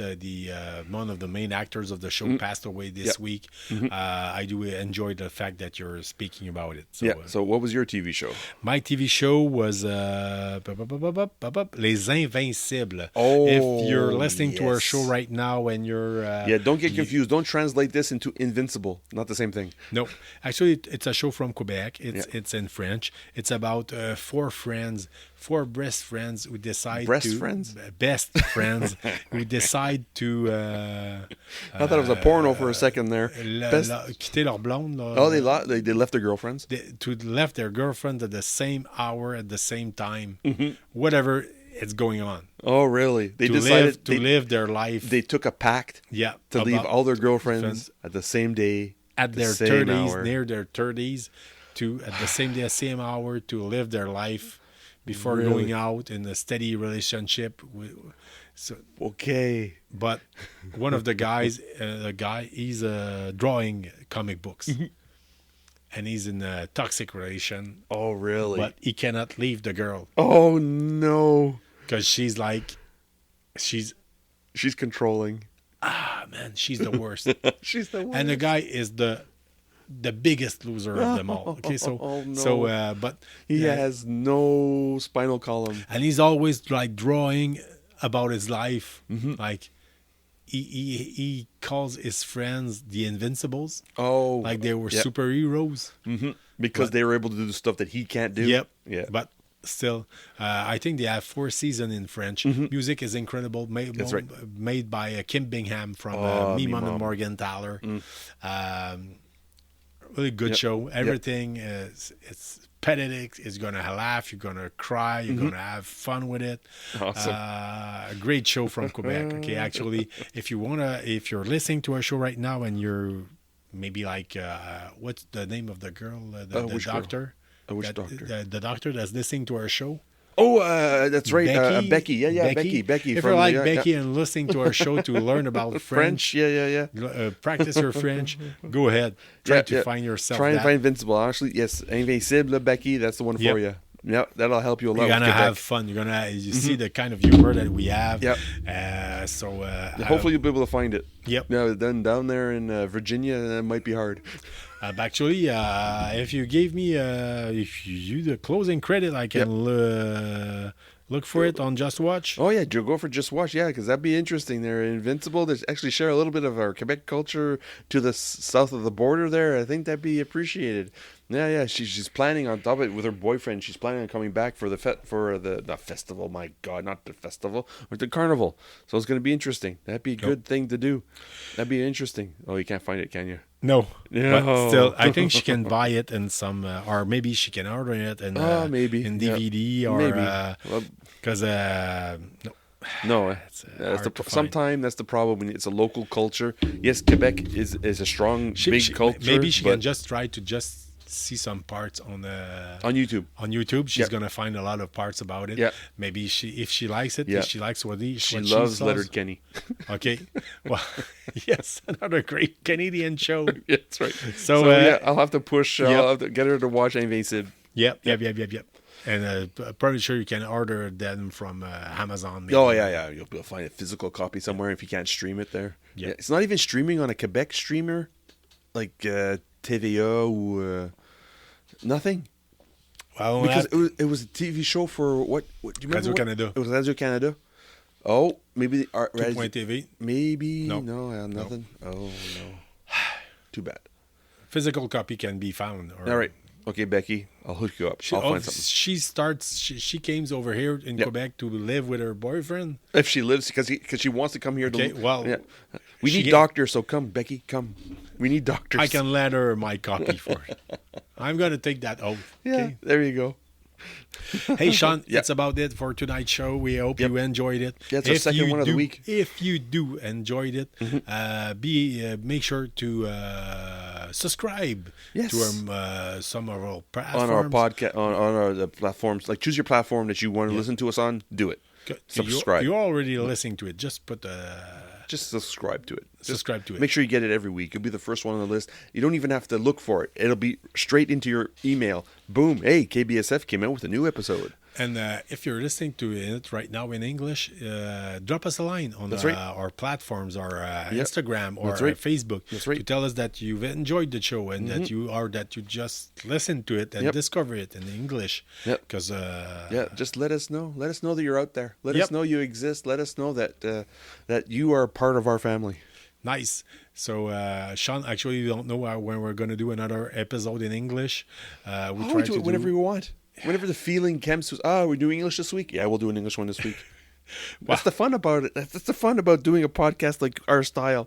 one of the main actors of the show passed away this week, I do enjoy the fact that you're speaking about it. So, So what was your TV show? my TV show was Les Invincibles. Oh, if you're listening to our yes. show right now and you're Don't get confused. Don't translate this into Invincible. Not the same thing. no, actually, it's a show from Quebec. It's in French. It's about four best friends who decide best friends who decide to. I thought it was a porno for a second there. Quitter leur blonde. Oh, they left their girlfriends. To left their girlfriends at the same hour at the same time, Mm-hmm. whatever is going on. Oh, really? They to decided live their life. They took a pact. To leave all their girlfriends at the same day. At their same 30s, hour. near their 30s, to at the same day, same hour, to live their life before going out in a steady relationship. So, Okay. but one of the guys, he's drawing comic books, and he's in a toxic relation. Oh, really? But he cannot leave the girl Oh, no. because she's controlling. man, she's the worst. She's the one. And the guy is the biggest loser of them all. Okay, so Oh, no. but He has no spinal column. and he's always like drawing about his life. Like he calls his friends the Invincibles, Oh. like they were superheroes. Because they were able to do the stuff that he can't do. Yep. Yeah. But still, I think they have 4 seasons in French. Music is incredible. That's right. Made by Kim Bingham from Me, Mom, and Morgenthaler. Really good show. Everything it's pathetic. It's gonna laugh. You're gonna cry. You're gonna have fun with it. Awesome. A great show from Quebec. Okay, actually, if you're listening to our show right now and you're maybe like, what's the name of the girl? The Which girl? doctor. Which doctor? The doctor that's listening to our show. Oh, that's right. Becky. Yeah, Becky. If you're like Becky and listening to our show to learn about French, Yeah. practice your French, go ahead. Try to find yourself. Try and find Invincible. Honestly, yes. Invincible, Becky, that's the one for you. Yeah, that'll help you a lot. You're gonna have fun. You're gonna see the kind of humor that we have. Yep. Hopefully you'll be able to find it. Yep. Now then, down there in Virginia, that might be hard. Actually, if you gave me if you the closing credit, I can look for it on Just Watch. Oh yeah, go for Just Watch. Yeah, because that'd be interesting. They're Invincible. They actually share a little bit of our Quebec culture to the south of the border there. I think that'd be appreciated. Yeah. She's planning on top of it with her boyfriend. She's planning on coming back for the festival. My God, not the festival, but the carnival. So it's going to be interesting. That'd be a good thing to do. That'd be interesting. Oh, you can't find it, can you? No. But still, I think she can buy it in some, or maybe she can order it in maybe in DVD or because No, sometimes that's the problem. When it's a local culture. Yes, Quebec is a strong big culture. Maybe she can just try to see some parts on YouTube. On YouTube, she's gonna find a lot of parts about it. Yeah. Maybe if she likes it, if she likes what she loves Leonard Kenny. Okay. Well, yes, another great Canadian show. Yeah, that's right. So I'll have to push. I'll have to get her to watch Invincible. Yep. And I'm probably sure you can order them from Amazon. Maybe. Oh yeah. You'll be able to find a physical copy somewhere if you can't stream it there. Yeah. It's not even streaming on a Quebec streamer, like TVA or nothing. Well, because it was a TV show for what do you remember? Radio Canada. It was Radio Canada. Oh, maybe TV. Maybe no, nothing. No. Oh no, too bad. Physical copy can be found. All right. Okay, Becky, I'll hook you up. I'll find something. She came over here in Quebec to live with her boyfriend. If she lives, because she wants to come here. Okay, we need doctors, so come, Becky, come. We need doctors. I can lend her my copy for it. I'm going to take that oath. Yeah, okay? There you go. Hey, Sean, it's about it for tonight's show. We hope you enjoyed it. Yeah, it's our second one of the week. If you do enjoyed it, make sure to subscribe to some of our platforms. On our podcast, on the platforms. Like, choose your platform that you want to listen to us on. Do it. Subscribe. You're already listening to it. Just subscribe to it. Subscribe to it. Make sure you get it every week. It'll be the first one on the list. You don't even have to look for it. It'll be straight into your email. Boom. Hey, KBSF came out with a new episode. And if you're listening to it right now in English, drop us a line on our platforms, our Instagram or Facebook, to tell us that you've enjoyed the show and that you just listened to it and discover it in English. Because just let us know. Let us know that you're out there. Let us know you exist. Let us know that that you are part of our family. Nice. So, Sean, actually, you don't know when we're going to do another episode in English. We do it whenever we want. Whenever the feeling comes to us, we're doing English this week. Yeah, we'll do an English one this week. That's the fun about it. That's the fun about doing a podcast like our style.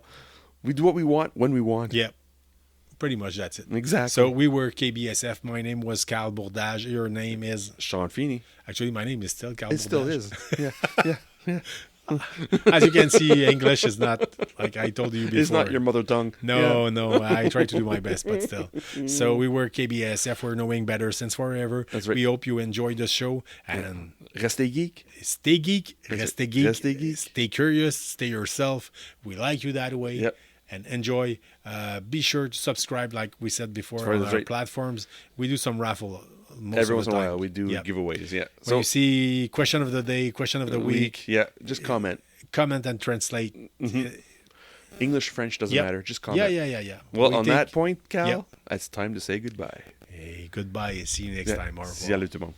We do what we want when we want. Yeah, pretty much that's it. Exactly. So we were KBSF. My name was Cal Bourdage. Your name is? Sean Feeney. Actually, my name is still Cal Bourdage. It still is. Yeah. As you can see, English is not, like I told you before. It's not your mother tongue. No. I try to do my best, but still. So we were KBSF. We're knowing better since forever. That's right. We hope you enjoyed the show. And Restez geek. Stay geek. Restez geek. Restez geek. Stay curious. Stay yourself. We like you that way. Yep. And enjoy. Be sure to subscribe, like we said before, on our platforms. We do some raffle. Every once in a while, we do giveaways. Yeah. So you see question of the day, question of the week. Yeah. Just comment. Comment and translate. English, French, doesn't matter. Just comment. Yeah. Well, on that point, Cal, it's time to say goodbye. Hey, goodbye. See you next time, Marvel. Salut tout le monde.